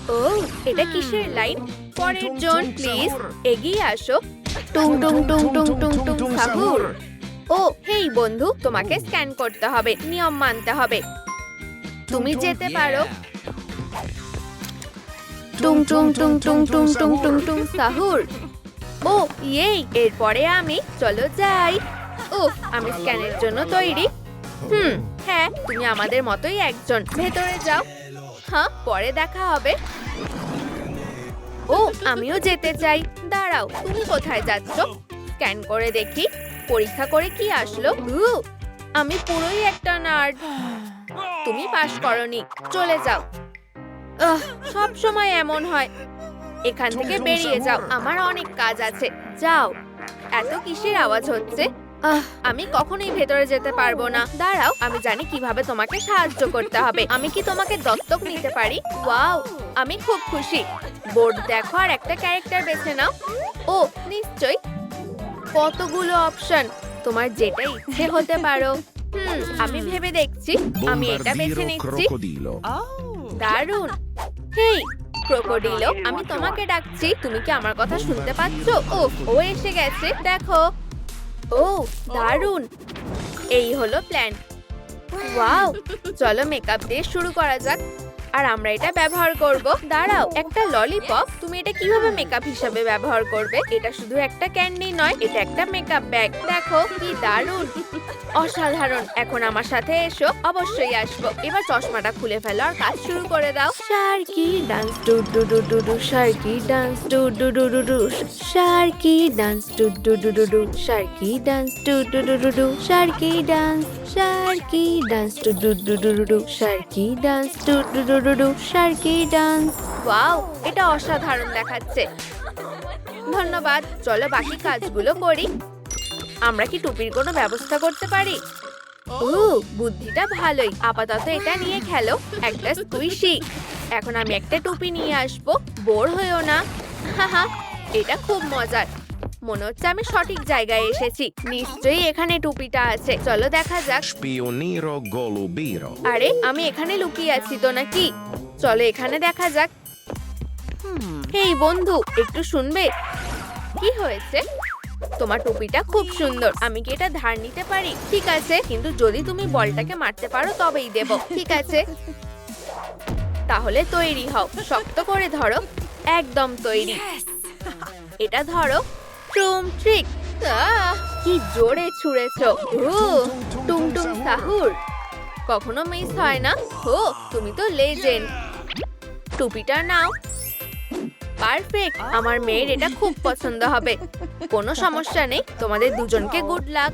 ও, এটা কিসের লাইন? পরের জন প্লিজ এগিয়ে আসো। টুং টুং টুং টুং টুং টুং সাহুর। ও হেই বন্ধু, তোমাকে স্ক্যান করতে হবে, নিয়ম মানতে হবে। তুমি যেতে পারো। টুং টুং টুং টুং টুং টুং টুং টুং সাহুর। ও ইয়েই, এরপরে আমি, চলো যাই। ও, আমি স্ক্যানের জন্য তৈরি। হ্যাঁ, তুমি আমাদের মতোই একজন। ভেতরে যাও। হ্যাঁ, পরে দেখা হবে। ও, আমিও যেতে চাই। দাঁড়াও, তুমি কোথায় যাচ্ছ? স্ক্যান করে দেখি। পরীক্ষা করে কি আসলো? আমি পুরোই একটা নার্ড। তুমি পাস করনি, চলে যাও। সব সময় এমন হয়। এখান থেকে বেরিয়ে যাও, আমার অনেক কাজ আছে। যাও। এত কিসের আওয়াজ হচ্ছে? আমি কখনোই ভেতরে যেতে পারবো না। দাঁড়াও, আমি জানি কিভাবে তোমাকে সাহায্য করতে হবে। আমি কি তোমাকে দত্তক নিতে পারি? ওয়াও, আমি খুব খুশি। বোর্ড দেখো আর একটা ক্যারেক্টার বেছে নাও। ও নিশ্চয়ই। কতগুলো অপশন, তোমার যেটা ইচ্ছে হতে পারো। আমি ভেবে দেখছি। আমি এটা বেছে নিচ্ছি। দারুণ। হেই ক্রোকোডিলো, আমি তোমাকে ডাকছি। তুমি কি আমার কথা শুনতে পাচ্ছ? ও এসে গেছে, দেখো। ও দারুণ। এই হলো প্ল্যান। ওয়াও, চলো মেকআপ দিয়ে শুরু করা যাক। আর আমরা এটা ব্যবহার করব। দাঁড়াও, একটা ললিপপ। তুমি এটা কিভাবে মেকআপ হিসাবে ব্যবহার করবে? এটা শুধু একটা ক্যান্ডি নয়, এটা একটা মেকআপ ব্যাগ। দেখো কি দারুণ, অসাধারণ। এখন আমার সাথে এসো। অবশ্যই আসবো। এবার চশমাটা খুলে ফেলো আর কাজ শুরু করে দাও। Sharky dance do do do do do, sharky dance do do do do do, sharky dance do do do do do, sharky dance do do do do do, sharky dance, sharky dance do do do do do, sharky dance do do do do do, sharky dance. Wow, এটা অসাধারণ দেখাচ্ছে। ধন্যবাদ। চলো বাকি কাজগুলো করি। আমরা কি টুপির কোনো ব্যবস্থা করতে পারি? বুদ্ধিটা ভালোই। আপাতত এটা নিয়ে খেলো, একটা স্কুইশি। এখন আমি একটা টুপি নিয়ে আসবো। বোর হয়েও না। হাহা, এটা খুব মজার। মনে হচ্ছে আমি সঠিক জায়গায় এসেছি। নিশ্চয়ই এখানে টুপিটা আছে। চলো দেখা যাক। Spioniro golubiro. আরে, আমি এখানে লুকিয়ে আছি তো নাকি? চলো এখানে দেখা যাক। হেই বন্ধু, একটু শুনবে? কি হয়েছে? তোমার টুপিটা খুব সুন্দর। আমি কি এটা ধার নিতে পারি? ঠিক আছে, কিন্তু যদি তুমি বলটাকে মারতে পারো তবেই দেব। ঠিক আছে, তাহলে তৈরি হও। শক্ত করে ধরো। একদম তৈরি। এটা ধরো। ট্রুম ট্রিক। কি জোরে ছুঁড়েছো। টুং টুং সাহুর। কখনো মিস হয় না। তুমি তো লেজেন্ড। টুপিটা নাও। পারফেক্ট। আমার মেয়ের এটা খুব পছন্দ হবে। কোনো সমস্যা নেই। তোমাদের দুজনকে গুড লাক।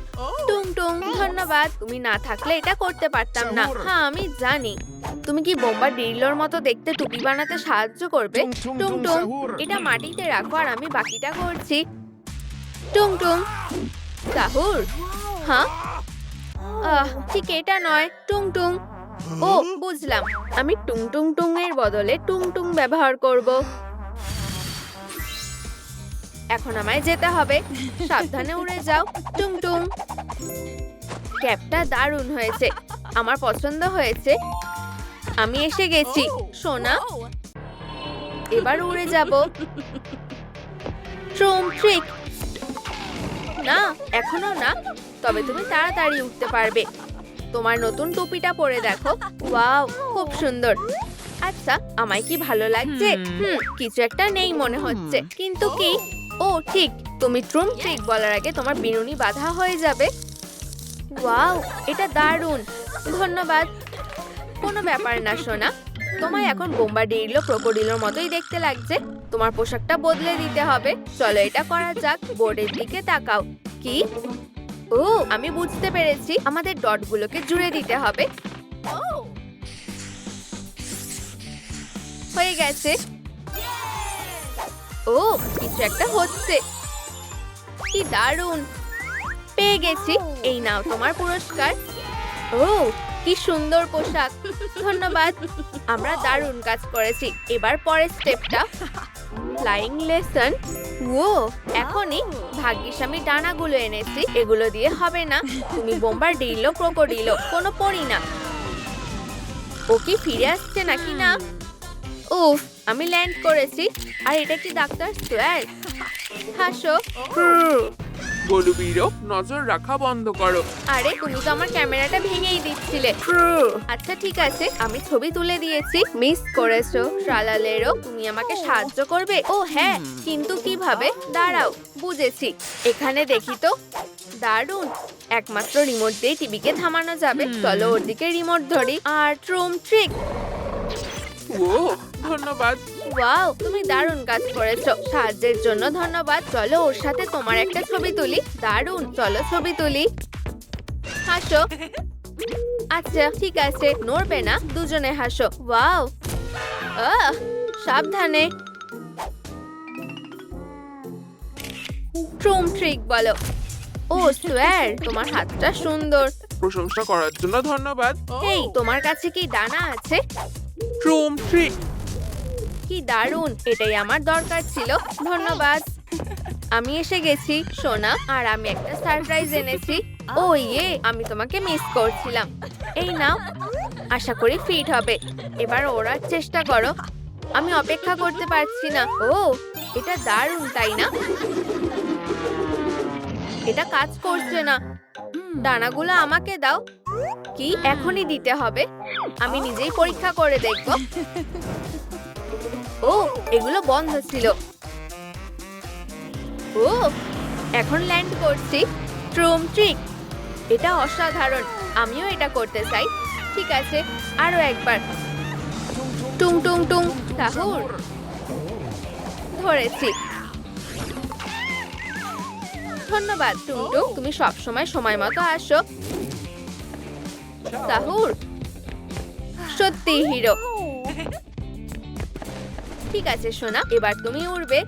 টুং টুং, ধন্যবাদ। তুমি না থাকলে এটা করতে পারতাম না। হ্যাঁ, আমি জানি। তুমি কি বোম্বাডিলোর মতো দেখতে টুপি বানাতে সাহায্য করবে? টুং টুং, এটা মাটিতে রাখো আর আমি বাকিটা করছি। টুং টুং সাহুর। হ্যাঁ, ঠিক এটা নয়। টুং টুং। ও বুঝলাম। আমি টুং টুং টুং এর বদলে টুং টুং ব্যবহার করব। এখন আমায় যেতে হবে। সাবধানে উড়ে যাও। টুং টুং। ক্যাপটা দারুণ হয়েছে। আমার পছন্দ হয়েছে। আমি এসে গেছি সোনা। এবার উড়ে যাব। ট্রুম ট্রিক। না, এখনো না। তবে তুমি তাড়াতাড়ি উঠতে পারবে। তোমার নতুন টুপিটা পরে দেখো। ওয়াও, খুব সুন্দর। আচ্ছা, আমায় কি ভালো লাগছে? কিছু একটা নেই মনে হচ্ছে। কিন্তু কি? ও ঠিক, তুমি ট্রুম ট্রিক বলার আগে তোমার বিনুনি বাঁধা হয়ে যাবে। ওয়াও, এটা দারুণ। ধন্যবাদ। কোনো ব্যাপার না সোনা। তোমায় এখন বোম্বাডিলো ক্রোকোডিলোর মতোই দেখতে লাগছে। তোমার পোশাকটা বদলে দিতে হবে। চলো এটা করা যাক। বোর্ডের দিকে তাকাও। কি? ও, আমি বুঝতে পেরেছি। আমাদের ডটগুলোকে জুড়ে দিতে হবে। হয়ে গেছে। ও, কিছু একটা হচ্ছে। কি দারুণ। পেয়ে গেছি। এই নাও তোমার পুরস্কার। ও, কি সুন্দর পোশাক। ধন্যবাদ। আমরা দারুণ কাজ করেছি। এবার পরের স্টেপটা, ফ্লাইং লেসন। ও, এখনই। ভাগ্যিস আমি ডানাগুলো এনেছি। এগুলো দিয়ে হবে না। তুমি বোম্বাডিলো ক্রোকোডিলো, কোনো পড়ি না। ও কি ফিরে আসছে নাকি না? উফ, আমি ল্যান্ড করেছি। আর এটা কি ডাক্তার সোয়ার? হাসো। গোলু বীরো, নজর রাখা বন্ধ করো। আরে তুমি তো আমার ক্যামেরাটা ভেঙেই দিচ্ছিলে। আচ্ছা ঠিক আছে, আমি ছবি তুলে দিয়েছি। মিস করেছো ট্রালালেরো, তুমি আমাকে সাহায্য করবে? ও হ্যাঁ, কিন্তু কিভাবে? দাঁড়াও, বুঝেছি। এখানে দেখি তো। দারুণ, একমাত্র রিমোট দিয়ে টিভিকে থামানো যাবে। চলো ওর দিকে রিমোট ধরি। আর ট্রুম ট্রিক। ও ধন্যবাদ। ওয়াও, তুমি দারুণ কাজ করেছো। সাহায্যের জন্য ধন্যবাদ। চলো ওর সাথে তোমার একটা ছবি তুলি। দারুণ, চলো ছবি তুলি। হাসো। আচ্ছা ঠিক আছে, নড়বে না, দুজনে হাসো। ওয়াও, সাবধানে। ট্রুম ট্রিক বলো। ও সোয়ার, তোমার হাতটা সুন্দর। প্রশংসা করার জন্য ধন্যবাদ। এই, তোমার কাছে কি ডানা আছে? ট্রুম ট্রিক। কি দারুণ, এটাই আমার দরকার ছিল। ধন্যবাদ। আমি এসে গেছি সোনা, আর আমি একটা সারপ্রাইজ এনেছি। ও ইয়ে, আমি তোমাকে মিস করছিলাম। এই নাও, আশা করি ফিট হবে। এবার ওড়ার চেষ্টা করো। আমি অপেক্ষা করতে পারছি না। ও, এটা দারুণ, তাই না? এটা কাজ করছে না। ডানাগুলো আমাকে দাও। কি এখনই দিতে হবে? আমি নিজেই পরীক্ষা করে দেখব। ও, এগুলো বন্ধ ছিল। ও, এখন ল্যান্ড করছি। ট্রুম ট্রিক, এটা অসাধারণ। আমিও এটা করতে চাই। ঠিক আছে, আরো একবার। টুং টুং টুং সাহুর। ধরেছি। ধন্যবাদ টুংটুং, তুমি সবসময় সময় মতো আসো। সাহুর সত্যি হিরো। ঠিক আছে সোনা, এবার তুমি উড়বে,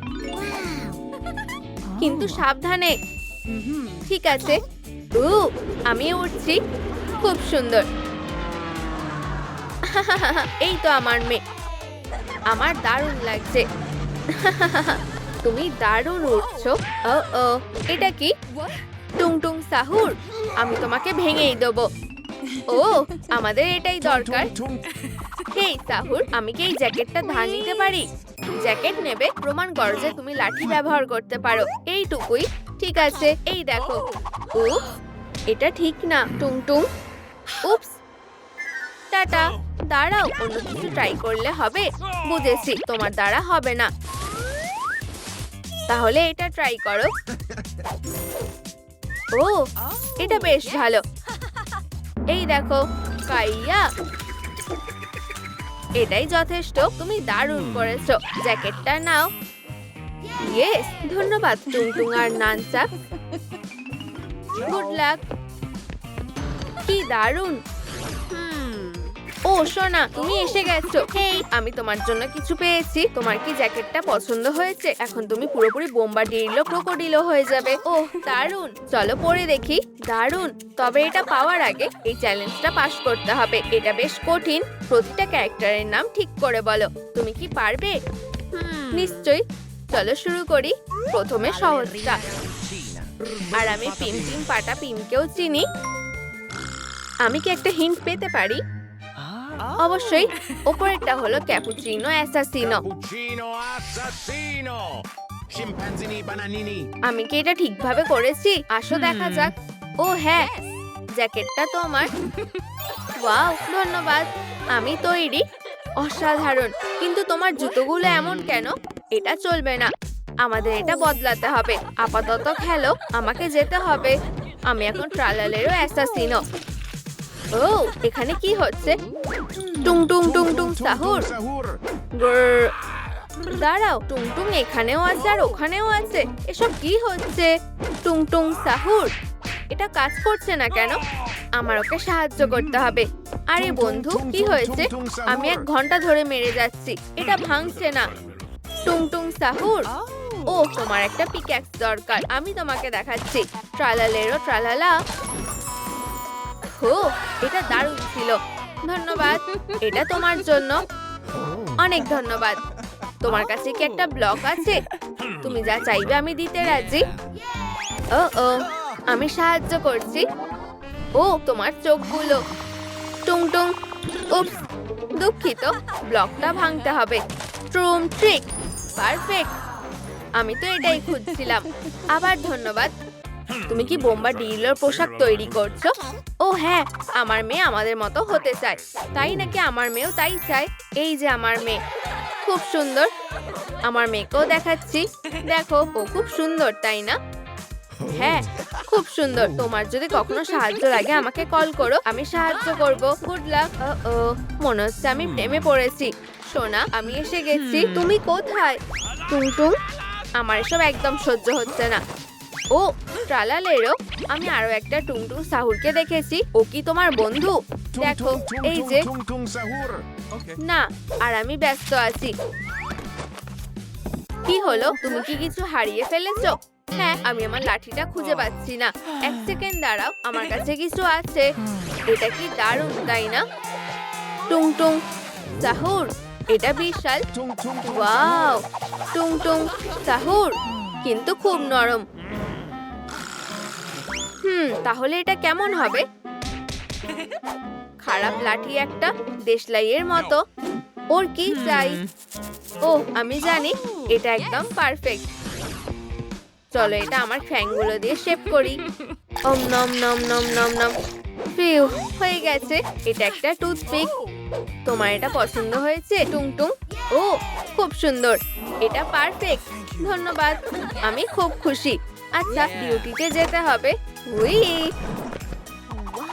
কিন্তু সাবধানে। ঠিক আছে। আমি উঠছি। খুব সুন্দর। এই তো আমার মেয়ে। আমার দারুণ লাগছে। তুমি দারুণ উঠছো। ও, এটা কি? টুংটুং সাহুর, আমি তোমাকে ভেঙেই দেবো। ও, আমাদের এটাই দরকার। এই সাহুর, আমি কি এই জ্যাকেটটা ধার নিতে পারি? জ্যাকেট নেবে? প্রমাণ করো যে তুমি লাঠি ব্যবহার করতে পারো। এইটুকুই। ঠিক আছে, এই দেখো। উপস, এটা ঠিক না টুংটুং। উপস, টাটা। দাঁড়াও, অন্য কিছু ট্রাই করলে হবে। বুঝেছি, তোমার দ্বারা হবে না। তাহলে এটা ট্রাই করো। ও, এটা বেশ ভালো। এই দেখো, কাইয়া। এটাই যথেষ্ট। তুমি দারুণ করেছো। জ্যাকেটটা নাও। ইয়েস, ধন্যবাদ টুংটুং আর নানচা। Good luck. কি দারুণ। ও সোনা, তুমি এসে গেছো। হেই, আমি তোমার জন্য কিছু পেয়েছি। তোমার কি জ্যাকেটটা পছন্দ হয়েছে? এখন তুমি পুরোপুরি বোম্বার্ডিলো ক্রোকোডিলো হয়ে যাবে। ওহ, দারুণ। চলো পরে দেখি। দারুণ। তবে এটা পাওয়ার আগে এই চ্যালেঞ্জটা পাস করতে হবে। এটা বেশ কঠিন। প্রতিটা ক্যারেক্টারের নাম ঠিক করে বলো। তুমি কি পারবে? নিশ্চয়ই। চলো শুরু করি। প্রথমে সহজটা। আর আমি পিম পিম পাটা পিমকেও চিনি। আমি কি একটা হিন্ট পেতে পারি? অবশ্যই। ওপরেরটা হলো cappuccino অ্যাসাসিনো। Cappuccino assassino! Scimpanzini bananini! আমি কি এটা ঠিকভাবে করেছি? আসো দেখা যাক। ও হ্যাঁ, জ্যাকেটটা তো আমার। ওয়াও, ধন্যবাদ। আমি তৈরি। অসাধারণ। কিন্তু তোমার জুতোগুলো এমন কেন? এটা চলবে না। আমাদের এটা বদলাতে হবে। আপাতত খেলো, আমাকে যেতে হবে। আমি এখন ট্রালালেরও অ্যাসাসিনো। ও, এখানে কি হচ্ছে? টুং টুং টুং টুং সাহুর। Sahur! গ্রর। দাঁড়াও, টুংটুং এখানেও আছে আর ওখানেও আছে। এসব কি হচ্ছে? টুংটুং সাহুর, এটা কাজ করছে না কেন? আমার ওকে সাহায্য করতে হবে। আরে বন্ধু, কি হয়েছে? আমি 1 ঘন্টা ধরে মেরে যাচ্ছি, এটা ভাঙছে না। টুংটুং সাহুর, ও তোমার একটা পিক্যাক্স দরকার। আমি তোমাকে দেখাচ্ছি। ট্রালালেরো ট্রালালা। ও, এটা দারুণ ছিল। ধন্যবাদ। এটা তোমার জন্য। অনেক ধন্যবাদ। তোমার কাছে কি একটা ব্লক আছে? তুমি যা চাইবে আমি দিতে রাজি। ও, আমি সাহায্য করছি। ও, তোমার চোখগুলো। টুংটুং। উপস, দুঃখিত, ব্লকটা ভাঙতে হবে। ট্রুম ট্রিক, পারফেক্ট। আমি তো এটাই খুঁজছিলাম। আবার ধন্যবাদ। তুমি কি বোম্বার্ডিলোর পোশাক তৈরি করছো? ও হ্যাঁ, আমার মেয়ে আমাদের মতো হতে চায়। তাই নাকি? আমার মেয়েও তাই চায়। এই যে আমার মেয়ে, খুব সুন্দর। আমার মেয়েকেও দেখাচ্ছি। দেখো, ও খুব সুন্দর, তাই না? হ্যাঁ, খুব সুন্দর। তোমার যদি কখনো সাহায্য লাগে আমাকে কল করো, আমি সাহায্য করব। Good luck. ও মনে হচ্ছে আমি প্রেমে পড়েছি। সোনা, আমি এসে গেছি। তুমি কোথায়? টুংটুং, আমার এসব একদম সহ্য হচ্ছে না। ও ট্রালালেরো, আমি আরো একটা টুংটুং সাহুরকে দেখেছি। ও কি তোমার বন্ধু? দেখো, এই যে। Tung tung sahur. না, আর আমি ব্যস্ত আছি। কি হলো? তুমি কি কিছু হারিয়ে ফেলেছো? হ্যাঁ, আমি আমার লাঠিটা খুঁজে পাচ্ছি না। এক সেকেন্ড দাঁড়াও, আমার কাছে কিছু আছে। এটা কি দারুণ, তাই না? টুংটুং সাহুর, এটা বিশাল। Tung tung tung wow, sahur. টুংটুং সাহুর, কিন্তু খুব নরম। তাহলে এটা কেমন হবে? খারাপ লাঠি একটা, দেশলাইয়ের মতো। ওর কি চাই? ও আমি জানি, এটা একদম পারফেক্ট। চলো এটা আমার ঠ্যাংগুলো দিয়ে শেপ করি। ওম নম নম নম নম নম। ফিউ, হয়ে গেছে। এটা একটা টুথপিক। তোমার এটা পছন্দ হয়েছে টুংটুং? ও খুব সুন্দর, এটা পারফেক্ট। ধন্যবাদ, আমি খুব খুশি। আচ্ছা, ডিউটিতে যেতে হবে। We,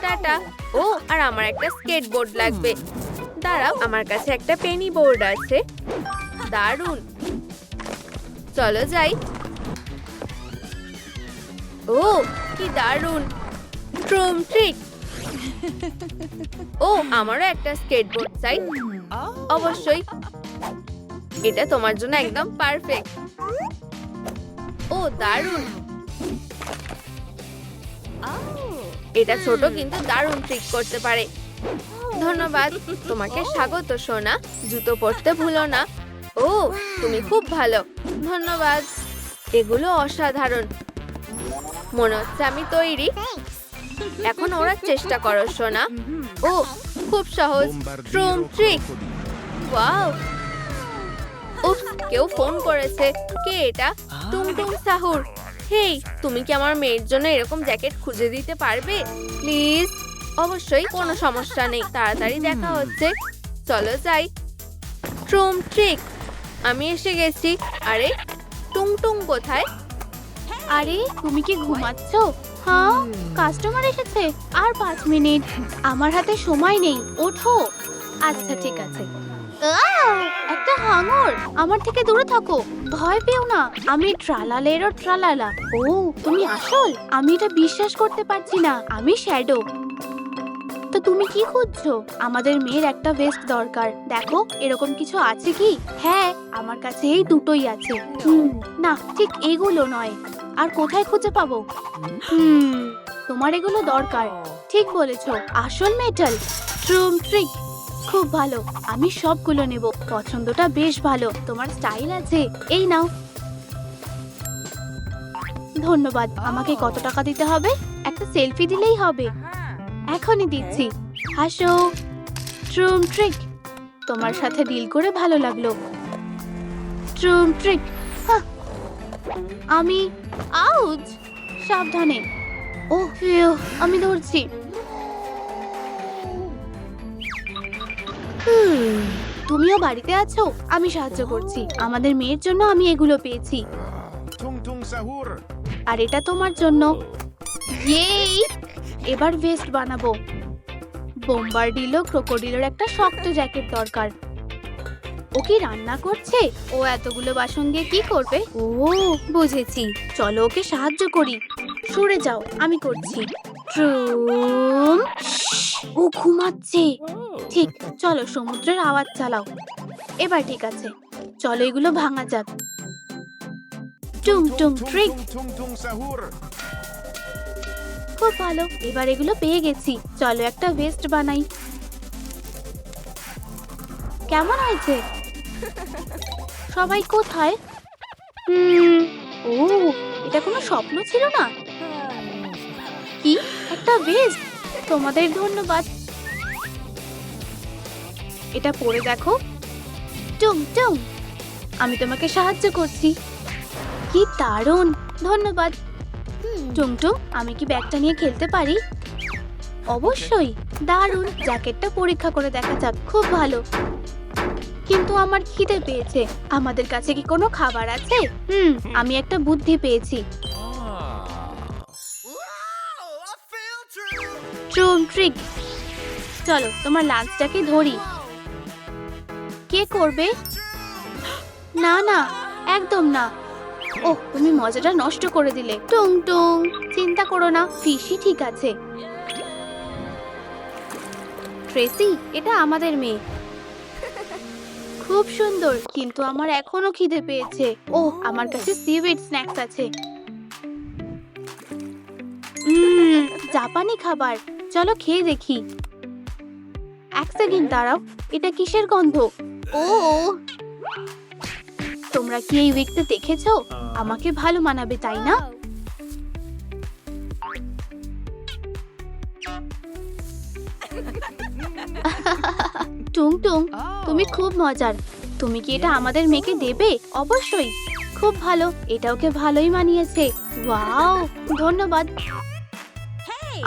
tata. ও আর আমার একটা স্কেটবোর্ড লাগবে। দাঁড়াও, আমার কাছে একটা পেনি বোর্ড আছে। দারুণ, চলো যাই। ও কি দারুণ, ট্রুম ট্রিক। ও আমারও একটা স্কেটবোর্ড চাই। অবশ্যই, এটা তোমার জন্য একদম পারফেক্ট। ও দারুণ, এটা ছোট কিন্তু দারুণ ট্রিক করতে পারে। ধন্যবাদ, তোমাকে স্বাগত সোনা। জুতো পরতে ভুলো না। ও তুমি খুব ভালো, ধন্যবাদ। এগুলো অসাধারণ। মনে হচ্ছে আমি তৈরি। এখন ওরা চেষ্টা করো সোনা। ও খুব সহজ, ট্রুম ট্রিক। ওয়াও, উফ, কেউ ফোন করেছে। কে এটা? টুংটুং সাহুর। হেই, তুমি কি আমার মেয়ের জন্য এরকম জ্যাকেট খুঁজে দিতে পারবে প্লিজ? অবশ্যই, কোনো সমস্যা নেই। তাড়াতাড়ি দেখা হচ্ছে। চলো যাই। ট্রুম ট্রিক, আমি এসে গেছি। আরে টুংটুং কোথায়? আরে তুমি কি ঘুমাচ্ছ? হ্যাঁ, কাস্টমার এসেছে। আর 5 মিনিট। আমার হাতে সময় নেই, ওঠো। আচ্ছা ঠিক আছে। একটা হাঙর, আমার থেকে দূরে থাকো। ভয় পেও না, আমি ট্রালালেরও ট্রালালা। ও তুমি আসল? আমি এটা বিশ্বাস করতে পারছি না। আমি শ্যাডো। তো তুমি কি খুঁজছো? আমাদের মেয়ের একটা ভেস্ট দরকার। দেখো এরকম কিছু আছে কি? হ্যাঁ, আমার কাছে এই দুটোই আছে। না, ঠিক এগুলো নয়। আর কোথায় খুঁজে পাবো? তোমার এগুলো দরকার। ঠিক বলেছো, আসল মেটাল। ট্রুম ট্রিক, খুব ভালো। আমি সবগুলো নেব। পছন্দটা বেশ ভালো। তোমার স্টাইল আছে। এই নাও। ধন্যবাদ। আমাকে কত টাকা দিতে হবে? একটা সেলফি দিলেই হবে। এখনই দিচ্ছি। হাসো। ট্রুম ট্রিক, তোমার সাথে ডিল করে ভালো লাগলো। ট্রুম ট্রিক। আমি আউচ, সাবধানে। ও ফিউ, আমি ধরছি। তুমিও বাড়িতে আছো? আমি সাহায্য করছি। আমাদের মেয়ের জন্য আমি এগুলো পেয়েছি। Tung tung sahur. আর এটা তোমার জন্য। ইয়েই, এবার ভেস্ট বানাবো। বোম্বার্ডিলো ক্রোকোডিলোর একটা শক্ত জ্যাকেট দরকার। ও কি রান্না করছে? ও এতগুলো বাসন দিয়ে কি করবে? ও বুঝেছি, চলো ওকে সাহায্য করি। সরে যাও, আমি করছি। ট্রুম, ও ঘুমাচ্ছে। ঠিক, চলো সমুদ্রের আওয়াজ চালাও। এবার ঠিক আছে, চলো এগুলো ভাঙা যাক। টুম টুম ট্রিক, Tung tung sahur. খুব ভালো। এবার এগুলো পেয়ে গেছি। চলো একটা ভেস্ট বানাই। কেমন হয়েছে? সবাই কোথায়? ও এটা কোনো স্বপ্ন ছিল না। কি একটা ভেস্ট! তোমাদের ধন্যবাদ। এটা পরে দেখো। টুং টুং, আমি তোমাকে সাহায্য করছি। কি দারুণ, ধন্যবাদ। টুং টুং, আমি কি ব্যাগটা নিয়ে খেলতে পারি? অবশ্যই, দারুণ। জ্যাকেটটা পরীক্ষা করে দেখা যাক। খুব ভালো, কিন্তু আমার খিদে পেয়েছে। আমাদের কাছে কি কোনো খাবার আছে? আমি একটা বুদ্ধি পেয়েছি। ট্রুম ট্রিক। চলো তোমার লাঞ্চটাকে ধরি। কে করবে? না না, একদম না। ওহ, তুমি মজাটা নষ্ট করে দিলে। টুং টুং, চিন্তা করো না, ফিশি ঠিক আছে। ট্রেসি, এটা আমাদের মেয়ে। খুব সুন্দর, কিন্তু আমার এখনো খিদে পেয়েছে। ওহ, আমার কাছে সিউইড স্ন্যাক্স আছে। জাপানি খাবার, চলো খেয়ে দেখি। এক সেকেন্ড দাঁড়াও, এটা কিসের গন্ধ? ও, তোমরা কি এই উইকটা দেখেছো? আমাকে ভালো মানাবে, তাই না? টুং টুং, তুমি খুব মজার। তুমি কি এটা আমাদের মেয়েকে দেবে? অবশ্যই, খুব ভালো। এটা ওকে ভালোই মানিয়েছে। ওয়াও, ধন্যবাদ।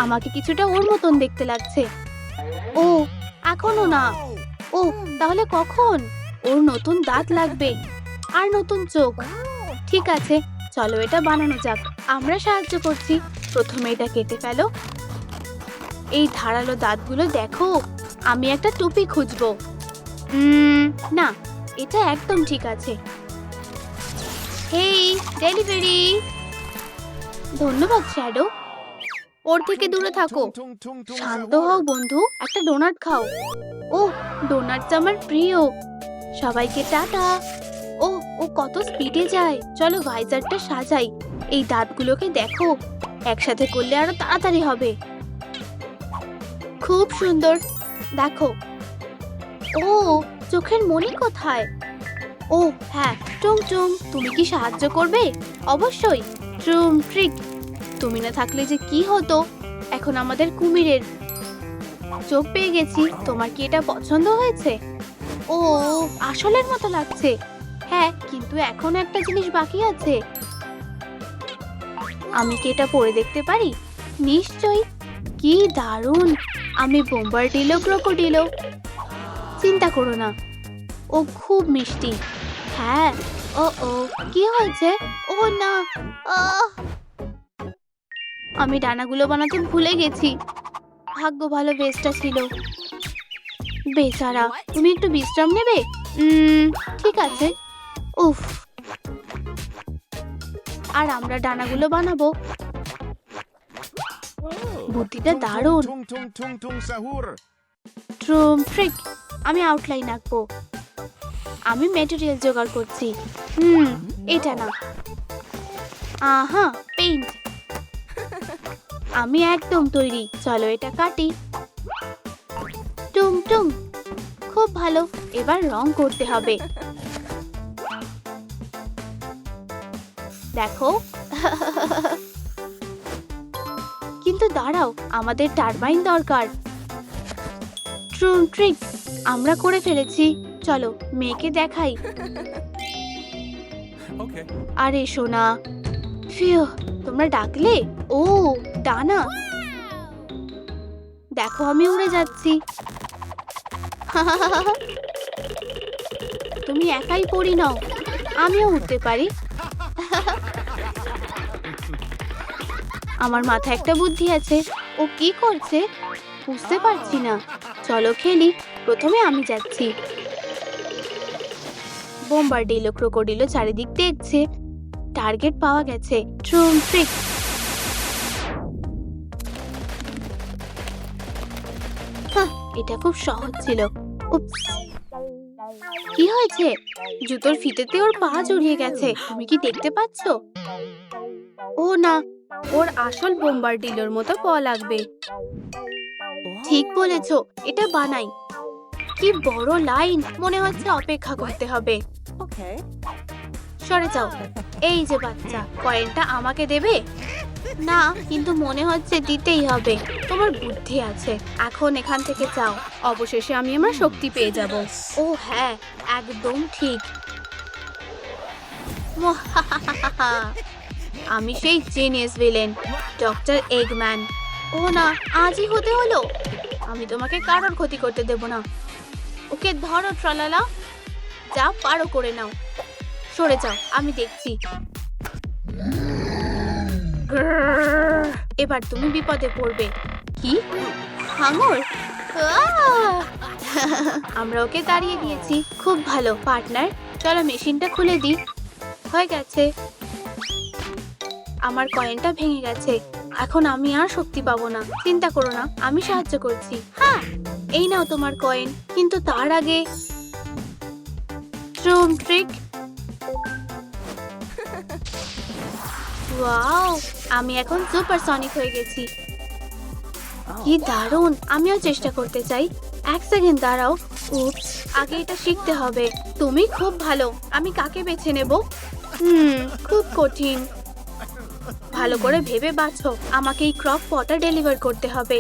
আমাকে কিছুটা ওর মতন দেখতে লাগছে। ও, এখনো না। ও, তাহলে কখন? ওর নতুন দাঁত লাগবে আর নতুন চোখ। ঠিক আছে, চলো এটা বানানো যাক। আমরা সাহায্য করছি। প্রথমে এটা কেটে ফেলো। এই ধারালো দাঁতগুলো দেখো। আমি একটা টুপি খুঁজবো। না, এটা একদম ঠিক আছে। হেই, ডেলিভারি। ধন্যবাদ শ্যাডো। ওর থেকে দূরে থাকো। Tung tung tung শান্ত sahur. হও বন্ধু, একটা ডোনাট খাও। ও, ডোনাটস আমার প্রিয়। সবাইকে টাটা। ও ও কত স্পিডে যায়। চলো ভাইজারটা সাজাই। এই দাঁতগুলোকে দেখো, একসাথে করলে আরো তাড়াতাড়ি হবে। খুব সুন্দর, দেখো। ও, চোখের মণি কোথায়? ও হ্যাঁ, টুং টুং, তুমি কি সাহায্য করবে? অবশ্যই। ট্রুম ট্রিক, তুমি না থাকলে যে কি হতো। এখন আমাদের কুমিরের চোখ পেয়ে গেছি। তোমার কি এটা পছন্দ হয়েছে? ও, আসলের মতো লাগছে। হ্যাঁ, কিন্তু এখন একটা জিনিস বাকি আছে। আমি কি এটা পরে দেখতে পারি? নিশ্চয়ই। কি দারুণ। আমি বোম্বারডিলো ক্রোকোডিলো। চিন্তা করো না, ও খুব মিষ্টি। হ্যাঁ। ও ও, কি হয়েছে? ও না, আহ! আমি ডানাগুলো বানাতে ভুলে গেছি। ভাগ্য ভালো বেস্টটা ছিল। বেচারা, তুমি একটু বিশ্রাম নেবে? ঠিক আছে। উফ, আর আমরা ডানাগুলো বানাবো। বুদ্ধিটা দারুণ। Tung tung tung tung sahur. ট্রুম ট্রিক, আমি আউটলাইন আঁকবো। আমি ম্যাটেরিয়াল জোগাড় করছি। এটা না। আহা, পেইন্ট। আমি একদম তৈরি। চলো এটা কাটি। টুং টুং, খুব ভালো। এবার রং করতে হবে। দেখো। কিন্তু দাঁড়াও, আমাদের টারবাইন দরকার। ট্রুম ট্রিক, আমরা করে ফেলেছি। চলো মেয়েকে দেখাই। Okay. আরে সোনা, ফিউ, তোমরা ডাকলে? ও, ডানা। দেখো আমি উড়ে যাচ্ছি। তুমি একাই পড়ি নাও, আমিও উঠতে পারি। আমার মাথায় একটা বুদ্ধি আছে। ও কি করছে বুঝতে পারছি না। চলো খেলি। প্রথমে আমি যাচ্ছি। বোম্বারডিলো ক্রোকোডিলো চারিদিক দেখছে। টার্গেট পাওয়া গেছে। ট্রুম ট্রিক। এটা খুব সহজ ছিল। উপস, কি হয়েছে? জুতোর ফিতেতে ওর পা জড়িয়ে গেছে। তুমি কি দেখতে পাচ্ছ? ও না, ওর আসল বোম্বারডিলোর মতো পা লাগবে। ঠিক বলেছো, এটা বানাই। কি বড় লাইন, মনে হচ্ছে অপেক্ষা করতে হবে। সরে যাও। এই যে বাচ্চা, কয়েনটা আমাকে দেবে? না, কিন্তু মনে হচ্ছে দিতেই হবে। তোমার বুদ্ধি আছে। এখন এখান থেকে যাও। অবশেষে আমি আমার শক্তি পেয়ে যাব। ও হ্যাঁ, একদম ঠিক। মুহাহাহাহা। আমি সেই জিনিয়াস ভিলেন, ডক্টর এগম্যান। ও না, আজই হতে হলো। আমি তোমাকে কারোর ক্ষতি করতে দেব না। ওকে ধরো ট্রালালা, যা পারো করে নাও। সরে যাও, আমি দেখছি। গ্ররর, এবার তুমি বিপদে পড়বে। কি হাঙর? আহ! আমরা ওকে দাঁড়িয়ে দিয়েছি। খুব ভালো পার্টনার। চলো মেশিনটা খুলে দিই। হয়ে গেছে। আমার কয়েনটা ভেঙে গেছে। এখন আমি আর শক্তি পাবো না। চিন্তা করো না, আমি সাহায্য করছি। হ্যাঁ, এই নাও তোমার কয়েন। কিন্তু তার আগে ট্রুম ট্রিক। ওয়াও, আমি এখন সুপারসনিক হয়ে গেছি। কি দারুণ! আমিও চেষ্টা করতে চাই। এক সেকেন্ড দাঁড়াও। উপস, আগে এটা শিখতে হবে। তুমি খুব ভালো। আমি কাকে বেছে নেব? খুব কঠিন। ভালো করে ভেবে বাছো। আমাকে এই ক্রপ পটা ডেলিভার করতে হবে।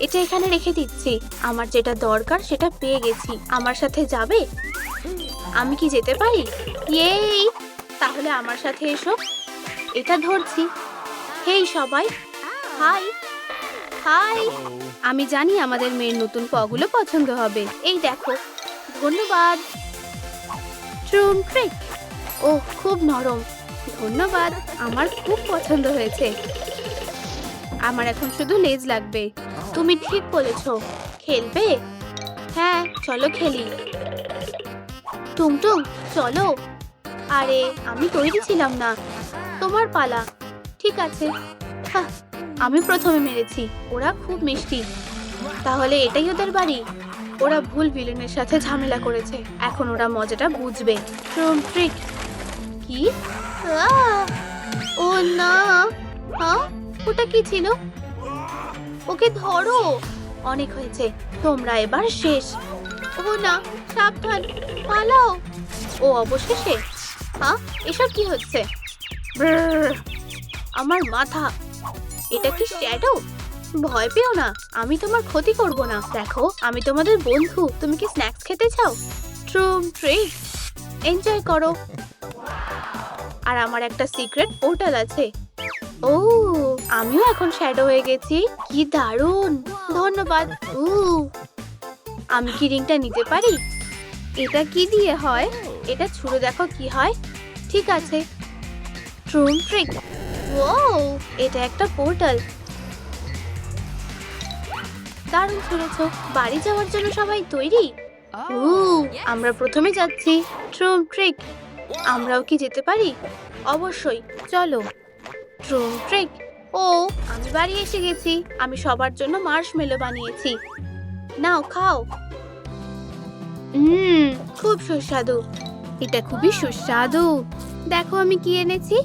এটা এখানে রেখে দিচ্ছি। আমার যেটা দরকার সেটা পেয়ে গেছি। আমার সাথে যাবে? আমি কি যেতে পারি? ইয়েই! তাহলে আমার সাথে এসো। এটা ধরছি। হেই সবাই, হাই হাই। আমি জানি আমাদের মেয়ের নতুন পগুলো পছন্দ হবে। এই দেখো। ধন্যবাদ। ট্রুম ট্রিক। ও খুব নরম। ধন্যবাদ, আমার খুব পছন্দ হয়েছে। আমার এখন শুধু লেজ লাগবে। তুমি ঠিক বলেছো। খেলবে? হ্যাঁ, চলো খেলি। টুংটুং, চলো। আরে, আমি তৈরি ছিলাম না। তোমার পালা। ঠিক আছে। হাহ, আমি প্রথমে মেরেছি। ওরা খুব মিষ্টি। তাহলে এটাই ওদের বাড়ি। ওরা ভুল ভিলেনের সাথে ঝামেলা করেছে। এখন ওরা মজাটা বুঝবে। ট্রুম ট্রিক। কি? আহ! ও না। হ্যাঁ, ওটা কি ছিল? ওকে ধরো। অনেক হয়েছে। তোমরা এবার শেষ। ও না, সাবধান, পালাও। ও অবশেষে। হ্যাঁ, এসব কি হচ্ছে? ব্রর, আমার মাথা। এটা কি শ্যাডো? ভয় পেও না, আমি তোমার ক্ষতি করব না। দেখো, আমি তোমাদের বন্ধু। তুমি কি স্ন্যাক্স খেতে চাও? ট্রুম ট্রিক। এনজয় করো। আর আমার একটা সিক্রেট পোর্টাল আছে। ও, আমিও এখন শ্যাডো হয়ে গেছি। কি দারুণ! ধন্যবাদ। আমি কি রিংটা নিতে পারি? এটা কি দিয়ে হয়? এটা ছুঁড়ে দেখো কি হয়। ঠিক আছে। ট্রুম ট্রিক। ও, এটা একটা পোর্টাল। দারুণ ছুঁড়েছো। বাড়ি যাওয়ার জন্য সবাই তৈরি? আমরা প্রথমে যাচ্ছি। ট্রুম ট্রিক। আমরাও কি যেতে পারি? অবশ্যই, চলো। ট্রুম ট্রিক। ও, আমি বাড়ি এসে গেছি। আমি সবার জন্য মার্শমেলো বানিয়েছি। নাও খাও। খুব সুস্বাদু। এটা খুবই সুস্বাদু। দেখো আমি কি এনেছি।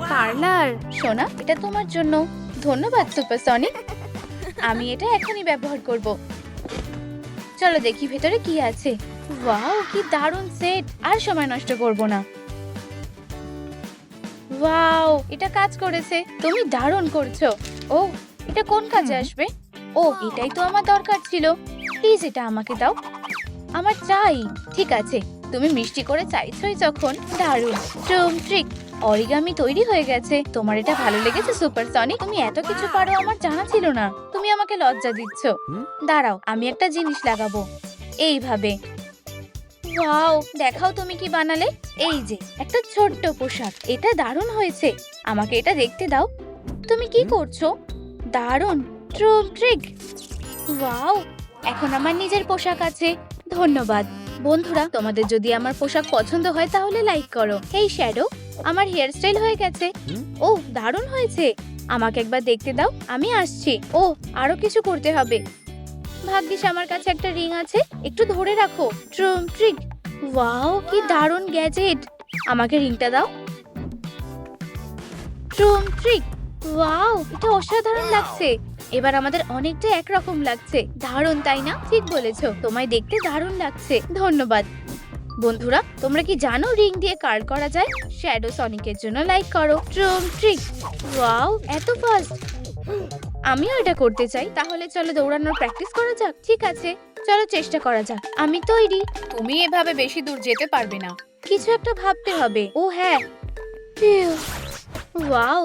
পার্লার। সোনা, এটা তোমার জন্য। ধন্যবাদ সুপারসনিক। আমি এটা এখনই ব্যবহার করব। চলো দেখি ভেতরে কি আছে। ওয়াও, কি দারুণ সেট। আর সময় নষ্ট করব না। ওয়াও, এটা কাজ করেছে। তুমি দারুণ করছো। ও, এটা কোন কাজে আসবে? ও, এটাই তো আমার দরকার ছিল। প্লিজ এটা আমাকে দাও। আমার চাই। ঠিক আছে, তুমি মিষ্টি করে চাইছোই যখন। দারুণ। ট্রুম ট্রিক। অরিগামি তৈরি হয়ে গেছে। তোমার এটা ভালো লেগেছে সুপারসনিক? তুমি এত কিছু পারো আমার জানা ছিল না। তুমি আমাকে লজ্জা দিচ্ছ। দাঁড়াও, আমি একটা জিনিস লাগাবো। এইভাবে। ওয়াও, দেখাও তুমি কি বানালে। এই যে একটা ছোট্ট পোশাক। এটা দারুণ হয়েছে। আমাকে এটা দেখতে দাও। তুমি কি করছো? দারুণ। ট্রুম ট্রিক। ওয়াও, এখন আমার নিজের পোশাক আছে। ধন্যবাদ। বন্ধুরা, তোমাদের যদি আমার পোশাক পছন্দ হয় তাহলে লাইক করো। এই শ্যাডো, আমার হেয়ার স্টাইল হয়ে গেছে। ও, দারুণ হয়েছে। আমাকে একবার দেখতে দাও। আমি আসছি। ও, আরো কিছু করতে হবে। ভাগ্যিস আমার কাছে একটা রিং আছে। একটু ধরে রাখো। ট্রুম ট্রিক। ওয়াও, কি দারুণ গ্যাজেট। আমাকে রিংটা দাও। ট্রুম ট্রিক। ওয়াও, এটা অসাধারণ লাগছে। এবার আমাদের অনেকটা একরকম লাগছে। দারুণ, তাই না? ঠিক বলেছো। তোমায় দেখতে দারুণ লাগছে। ধন্যবাদ। বন্ধুরা, তোমরা কি জানো রিং দিয়ে কার্ল করা যায়? শ্যাডো সনিকের জন্য লাইক করো। ট্রুম ট্রিক। ওয়াও, এত ফাস্ট! আমিও এটা করতে চাই। তাহলে চলো দৌড়ানোর প্র্যাকটিস করা যাক। ঠিক আছে, চলো চেষ্টা করা যাক। আমি তৈরি। তুমি এভাবে বেশি দূর যেতে পারবে না। কিছু একটা ভাবতে হবে। ও হ্যাঁ, ওয়াও,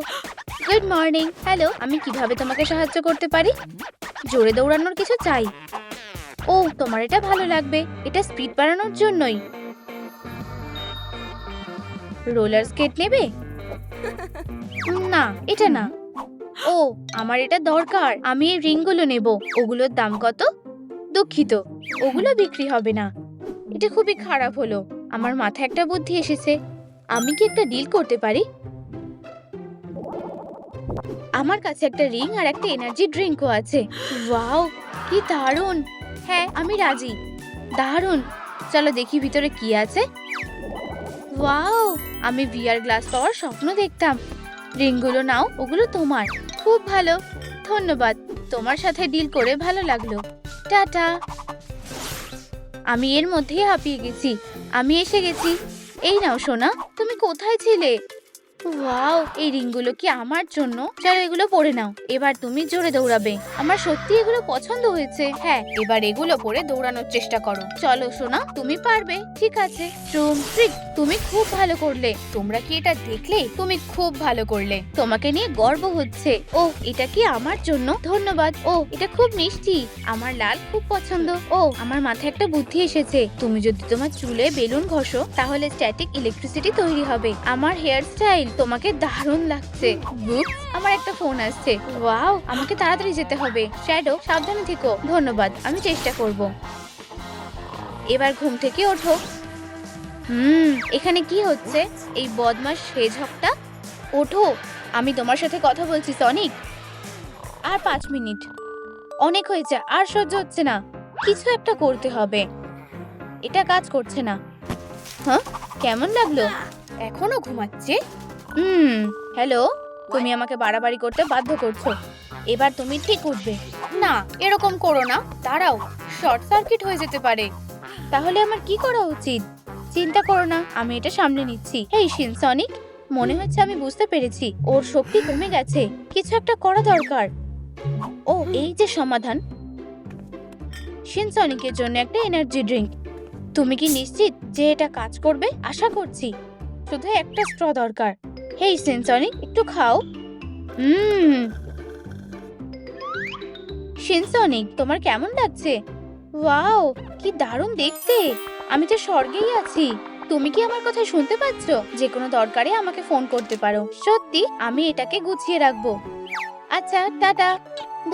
গুড মর্নিং। হ্যালো, আমি কিভাবে তোমাকে সাহায্য করতে পারি? জোরে দৌড়ানোর কিছু চাই। ও, তোমার এটা ভালো লাগবে। এটা স্পিড বাড়ানোর জন্যই। রোলার স্কেট নেবে? না, এটা না। ও, আমার এটা দরকার। আমি এই রিংগুলো নেব। ওগুলোর দাম কত? দুঃখিত, ওগুলো বিক্রি হবে না। এটা খুবই খারাপ হলো। আমার মাথায় একটা বুদ্ধি এসেছে। আমি কি একটা ডিল করতে পারি? আমার কাছে একটা রিং আর একটা এনার্জি ড্রিঙ্কও আছে। ওয়াও, কি দারুণ! হ্যাঁ, আমি রাজি। দারুণ! চলো দেখি ভিতরে কি আছে। ওয়াও, আমি ভিআর গ্লাস পাওয়ার স্বপ্ন দেখতাম। রিংগুলো নাও, ওগুলো তোমার। খুব ভালো, ধন্যবাদ। তোমার সাথে ডিল করে ভালো লাগলো। টাটা। আমি এর মধ্যেই হাঁপিয়ে গেছি। আমি এসে গেছি। এই নাও সোনা, তুমি কোথায় ছিলে? ওয়াও, এই রিংগুলো কি আমার জন্য? চলো এগুলো পরে নাও। এবার তুমি জোরে দৌড়াবে। আমার সত্যি এগুলো পছন্দ হয়েছে। হ্যাঁ, এবার এগুলো পরে দৌড়ানোর চেষ্টা করো। চলো সোনা, তুমি পারবে। ঠিক আছে। ট্রুম ট্রিক, তুমি খুব ভালো করলে। তোমরা কি এটা দেখলে? তুমি খুব ভালো করলে। তোমাকে নিয়ে গর্ব হচ্ছে। ও, এটা কি আমার জন্য? ধন্যবাদ। ও, এটা খুব মিষ্টি। আমার লাল খুব পছন্দ। ও, আমার মাথায় একটা বুদ্ধি এসেছে। তুমি যদি তোমার চুলে বেলুন ঘষো, তাহলে স্ট্যাটিক ইলেকট্রিসিটি তৈরি হবে। আমার হেয়ার স্টাইল তোমাকে দারুণ লাগছে। আমার একটা ফোন আসছে। ওয়াও, আমাকে তাড়াতাড়ি যেতে হবে। শ্যাডো, সাবধানে থেকো। ধন্যবাদ, আমি চেষ্টা করব। এবার ঘুম থেকে ওঠো। এখানে কি হচ্ছে? এই বদমাশ সেজকটা। ওঠো, আমি তোমার সাথে কথা বলছি সনিক। আর 5 মিনিট। অনেক হয়েছে, আর সহ্য হচ্ছে না। কিছু একটা করতে হবে। এটা কাজ করছে না। হ্যাঁ, কেমন লাগলো? এখনো ঘুমাচ্ছে? হ্যালো, তুমি আমাকে বাড়াবাড়ি করতে বাধ্য করছো। এবার তুমি ঠিক উঠবে। না, এরকম করো না। দাঁড়াও, শর্ট সার্কিট হয়ে যেতে পারে। তাহলে আমার কি করা উচিত? চিন্তা করো না, আমি এটা সামলে নিচ্ছি। এই সনিক, মনে হচ্ছে আমি বুঝতে পেরেছি। ওর শক্তি কমে গেছে। কিছু একটা করা দরকার। ও, এই যে সমাধান। সনিকের জন্য একটা এনার্জি ড্রিঙ্ক। তুমি কি নিশ্চিত যে এটা কাজ করবে? আশা করছি। শুধু একটা স্ট্র দরকার। হেই সনিক, একটু খাও। সনিক, তোমার কেমন লাগছে? ওয়াও, কি দারুণ দেখতে। আমি তো স্বর্গেই আছি। তুমি কি আমার কথা শুনতে পাচ্ছ? যে কোনো দরকারে আমাকে ফোন করতে পারো। সত্যি, আমি এটাকে গুছিয়ে রাখবো। আচ্ছা, টাটা।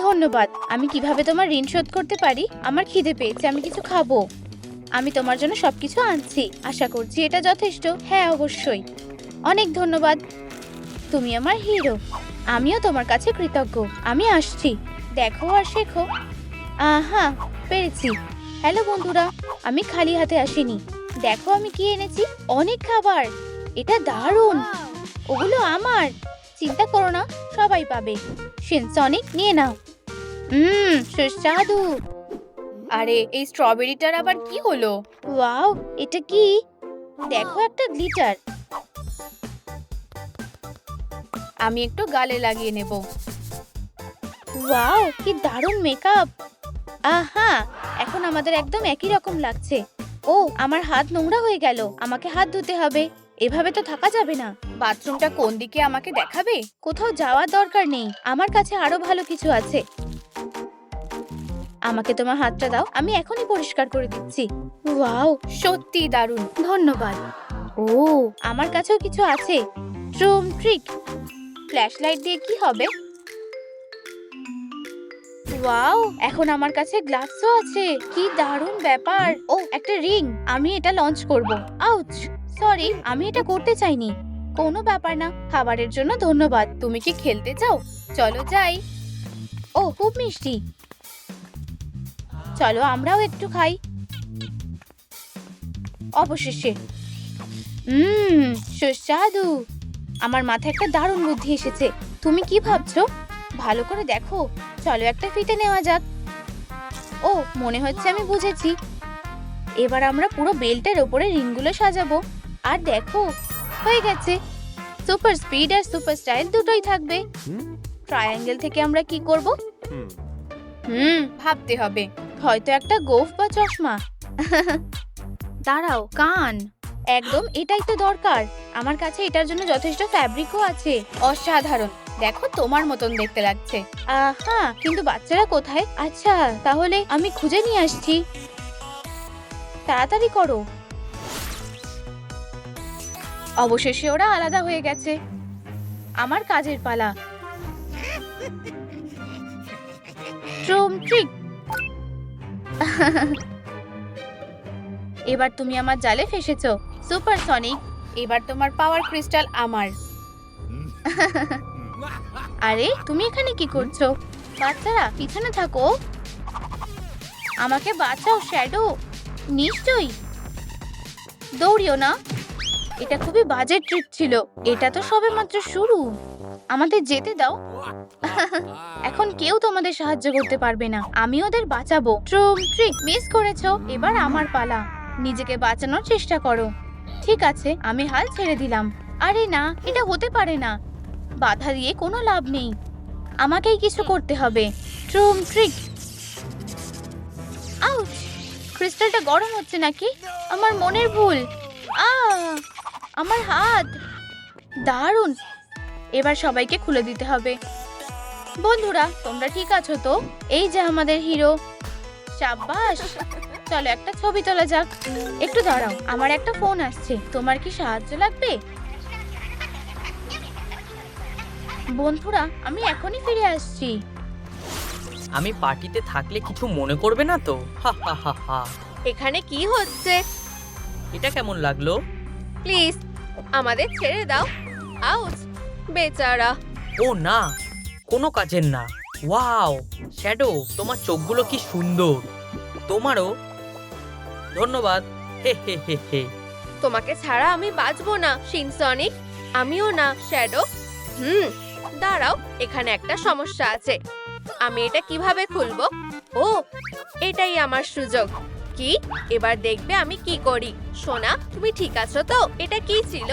ধন্যবাদ। আমি কিভাবে তোমার ঋণ শোধ করতে পারি? আমার খিদে পেয়েছে, আমি কিছু খাবো। আমি তোমার জন্য সবকিছু আনছি। আশা করছি এটা যথেষ্ট। হ্যাঁ, অবশ্যই। অনেক ধন্যবাদ। তুমি আমার হিরো। আমিও তোমার কাছে কৃতজ্ঞ। আমি আসছি। দেখো আর শেখো। আহা, পেরেছি। হ্যালো বন্ধুরা, আমি খালি হাতে আসিনি। দেখো আমি কি এনেছি। অনেক খাবার। এটা দারুণ। ওগুলো আমার। চিন্তা করো না, সবাই পাবে। সনিক, নিয়ে নাও। সুস্বাদু। আরে, এই স্ট্রবেরিটার আবার কি হলো? ওয়াও, এটা কি? দেখো, একটা গ্লিটার। আমি একটু গালে লাগিয়ে নেব। ওয়াও, কি দারুণ মেকআপ। আহা, এখন আমাদের একদম একই রকম লাগছে। ও, আমার হাত নোংরা হয়ে গেল। আমাকে হাত ধুতে হবে। এভাবে তো থাকা যাবে না। বাথরুমটা কোন দিকে আমাকে দেখাবে? কোথাও যাওয়ার দরকার নেই। আমার কাছে আরো ভালো কিছু আছে। আমাকে তোমার হাতটা দাও, আমি এখনই পরিষ্কার করে দিচ্ছি। ওয়াও, সত্যি দারুণ। ধন্যবাদ। ও, আমার কাছেও কিছু আছে। ট্রুম ট্রিক। ফ্ল্যাশলাইট দিয়ে কি হবে? ওয়াও, এখন আমার কাছে গ্লাভসও আছে। কি দারুণ ব্যাপার। ও, একটা রিং। আমি এটা লঞ্চ করব। আউচ, সরি, আমি এটা করতে চাইনি। কোনো ব্যাপার না। খাবারের জন্য ধন্যবাদ। তুমি কি খেলতে চাও? চলো যাই। ও, খুব মিষ্টি। চলো আমরাও একটু খাই। অবশেষে। সুস্বাদু। আমার মাথায় একটা দারুণ বুদ্ধি এসেছে। তুমি কি ভাবছো? ভালো করে দেখো। চলো একটা ফিতে নেওয়া যাক। ও, মনে হচ্ছে আমি বুঝেছি। এবার আমরা পুরো বেল্টের ওপরে রিংগুলো সাজাবো। আর দেখো, হয়ে গেছে। সুপার স্পিড আর সুপার স্টাইল দুটোই থাকবে। ট্রায়াঙ্গেল থেকে আমরা কি করব? ভাবতে হবে। হয়তো একটা গোফ বা চশমা। দাঁড়াও, কান। একদম এটাই তো দরকার। আমার কাছে এটার জন্য যথেষ্ট ফ্যাব্রিকও আছে। অসাধারণ, দেখো তোমার মতন দেখতে লাগছে। আহা, কিন্তু বাচ্চারা কোথায়? আচ্ছা, তাহলে আমি খুঁজে নিয়ে আসছি। তাড়াতাড়ি করো। অবশেষে ওরা আলাদা হয়ে গেছে। আমার কাজের পালা। ট্রুম ট্রিক। এবার তুমি আমার জালে ফেসেছো, সুপার সনিক। এবার তোমার পাওয়ার ক্রিস্টাল আমার। আরে, তুমি এখানে কি করছো? বাচ্চারা, পিছনে থাকো। আমাকে বাঁচাও, শ্যাডো। নিশ্চয়ই। দৌড়িও না। এটা খুবই বাজে ট্রিক ছিল। এটা তো সবেমাত্র শুরু। আমাদের যেতে দাও। এখন কেউ তোমাদের সাহায্য করতে পারবে না। আমি ওদের বাঁচাবো। ট্রুম ট্রিক মিস করেছো। এবার আমার পালা। নিজেকে বাঁচানোর চেষ্টা করো। ঠিক আছে, আমি হাল ছেড়ে দিলাম। আরে না, এটা হতে পারে না। বাধা দিয়ে কোনো লাভ নেই। আমাকেই কিছু করতে হবে। ট্রুম ট্রিক। আউচ! ক্রিস্টালটা গরম হচ্ছে নাকি? আমার মনের ভুল। আমার হাত। দারুণ। এবার সবাইকে খুলে দিতে হবে। বন্ধুরা, তোমরা ঠিক আছো তো? এই যে আমাদের হিরো। সাব্বাস। চলো একটা ছবি তোলা যাক। একটু দাঁড়াও, আমার একটা ফোন আসছে। তোমার কি সাহায্য লাগবে? বন্ধুরা, আমি এখনই ফিরে আসছি। আমি পার্টিতে থাকলে কিছু মনে করবে না তো? হা হা হা হা। এখানে কি হচ্ছে? এটা কেমন লাগলো? প্লিজ আমাদের ছেড়ে দাও। আউচ! বেচারা। ও না, কোনো কাজের না। ওয়াও, শ্যাডো, তোমার চোখগুলো কি সুন্দর। তোমারও। ধন্যবাদ। হে হে হে হে। তোমাকে ছাড়া আমি বাঁচবো না, শিনসনিক। আমিও না, শ্যাডো। দাঁড়াও, এখানে একটা সমস্যা আছে। আমি এটা কিভাবে খুলবো? ও, এটাই আমার সুযোগ। কি? এবার দেখবে আমি কি করি। সোনা, তুমি ঠিক আছো তো? এটা কি ছিল?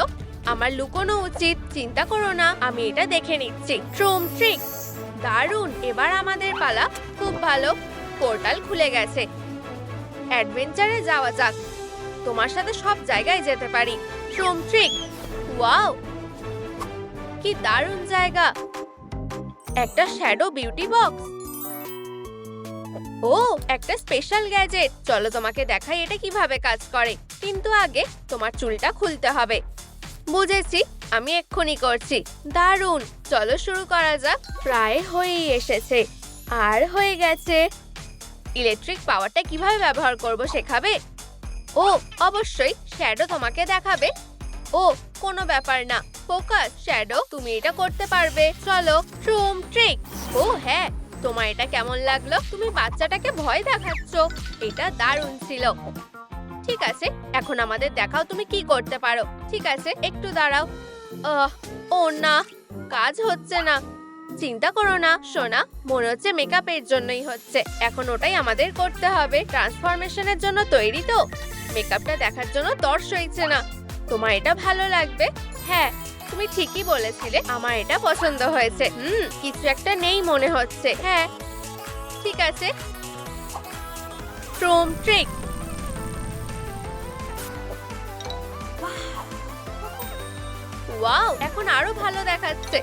আমার লুকোনো উচিত। চিন্তা করো না, আমি এটা দেখে নিচ্ছি। ট্রুম ট্রিক। দারুণ, এবার আমাদের পালা। খুব ভালো। পোর্টাল খুলে গেছে। অ্যাডভেঞ্চারে যাওয়া যাক। তোমার সাথে সব জায়গায় যেতে পারি। ট্রুম ট্রিক। ওয়াও, কি দারুণ জায়গা। একটা শ্যাডো বিউটি বক্স। ও, একটা স্পেশাল গ্যাজেট। চলো তোমাকে দেখাই এটা কিভাবে কাজ করে। কিন্তু আগে তোমার চুলটা খুলতে হবে। বুঝেছি, আমি এক্ষুনি করছি। দারুণ, চলো শুরু করা যাক। প্রায় হয়েই এসেছে। আর হয়ে গেছে। ইলেকট্রিক পাওয়ারটা কিভাবে ব্যবহার করব শেখাবে? ও, অবশ্যই, শ্যাডো তোমাকে দেখাবে। ও, কোনো ব্যাপার না। ফোকাস, শ্যাডো, তুমি এটা করতে পারবে। চলো, ট্রুম ট্রিক। ও হ্যাঁ, তোমার এটা কেমন লাগলো? তুমি বাচ্চাটাকে ভয় দেখাচ্ছ। এটা দারুণ ছিল। ঠিক আছে, এখন আমাদের দেখাও তুমি কি করতে পারো। ঠিক আছে, একটু দাঁড়াও। ও না, কাজ হচ্ছে না। চিন্তা করো না সোনা, মনে হচ্ছে মেকআপের জন্যই হচ্ছে। এখন ওটাই আমাদের করতে হবে। ট্রান্সফরমেশনের জন্য তৈরি তো? মেকআপটা দেখার জন্য তর সইছে না। তোমার এটা ভালো লাগবে। হ্যাঁ, তুমি ঠিকই বলেছিলে। আমার এটা পছন্দ হয়েছে। কিছু একটা নেই মনে হচ্ছে। হ্যাঁ, ঠিক আছে। ট্রুম ট্রিক। ওয়াও, এখন আরো ভালো দেখাচ্ছে।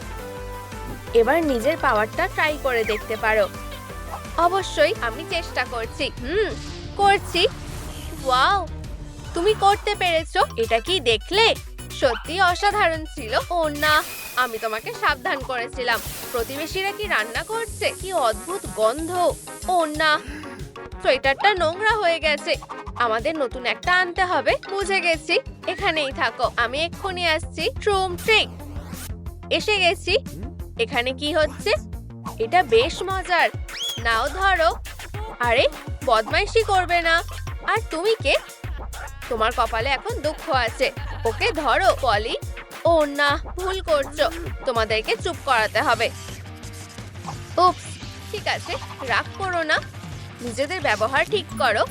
এবার নিজের পাওয়ারটা ট্রাই করে দেখতে পারো। অবশ্যই, আমি চেষ্টা করছি। করছি। ওয়াও, তুমি করতে পেরেছো। এটা কি দেখলে? সত্যি অসাধারণ ছিল। ও না, আমি তোমাকে সাবধান করেছিলাম। প্রতিবেশীরা কি রান্না করছে? কি অদ্ভুত গন্ধ। ও না, সোয়েটারটা নোংরা হয়ে গেছে। আমাদের নতুন একটা আনতে হবে। বুঝে গেছি, এখানেই থাকো, আমি এক্ষুনি আসছি। ট্রুম ট্রিক। এসে গেছি। এখানে কি হচ্ছে? এটা বেশ মজার। নাও ধরো। আরে, বদমাইশি করবে না। আর তুমি কে? তোমার কপালে এখন দুঃখ আছে। ওকে ধরো, পলি। ও না, ভুল করছো। তোমাদেরকে চুপ করাতে হবে। উপস, ঠিক আছে, রাগ করো না। নিজেদের ব্যবহার ঠিক করো।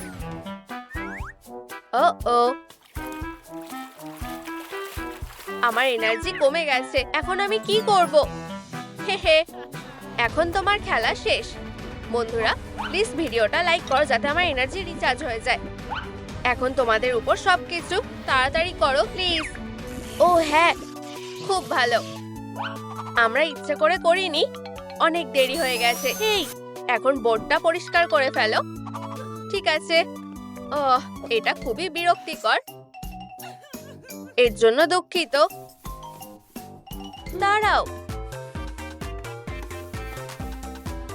ও ও আমার এনার্জি কমে গেছে, এখন আমি কি করব? হে হে, এখন তোমার খেলা শেষ। বন্ধুরা প্লিজ ভিডিওটা লাইক করো যাতে আমার এনার্জি রিচার্জ হয়ে যায়। এখন তোমাদের উপর সবকিছু, তাড়াতাড়ি করো প্লিজ। ও হ্যাঁ, খুব ভালো। আমরা ইচ্ছে করে করিনি, অনেক দেরি হয়ে গেছে। এই এখন বোর্ডটা পরিষ্কার করে ফেলো। ঠিক আছে। ওহ, এটা খুবই বিরক্তিকর, এর জন্য দুঃখিত। দাঁড়াও,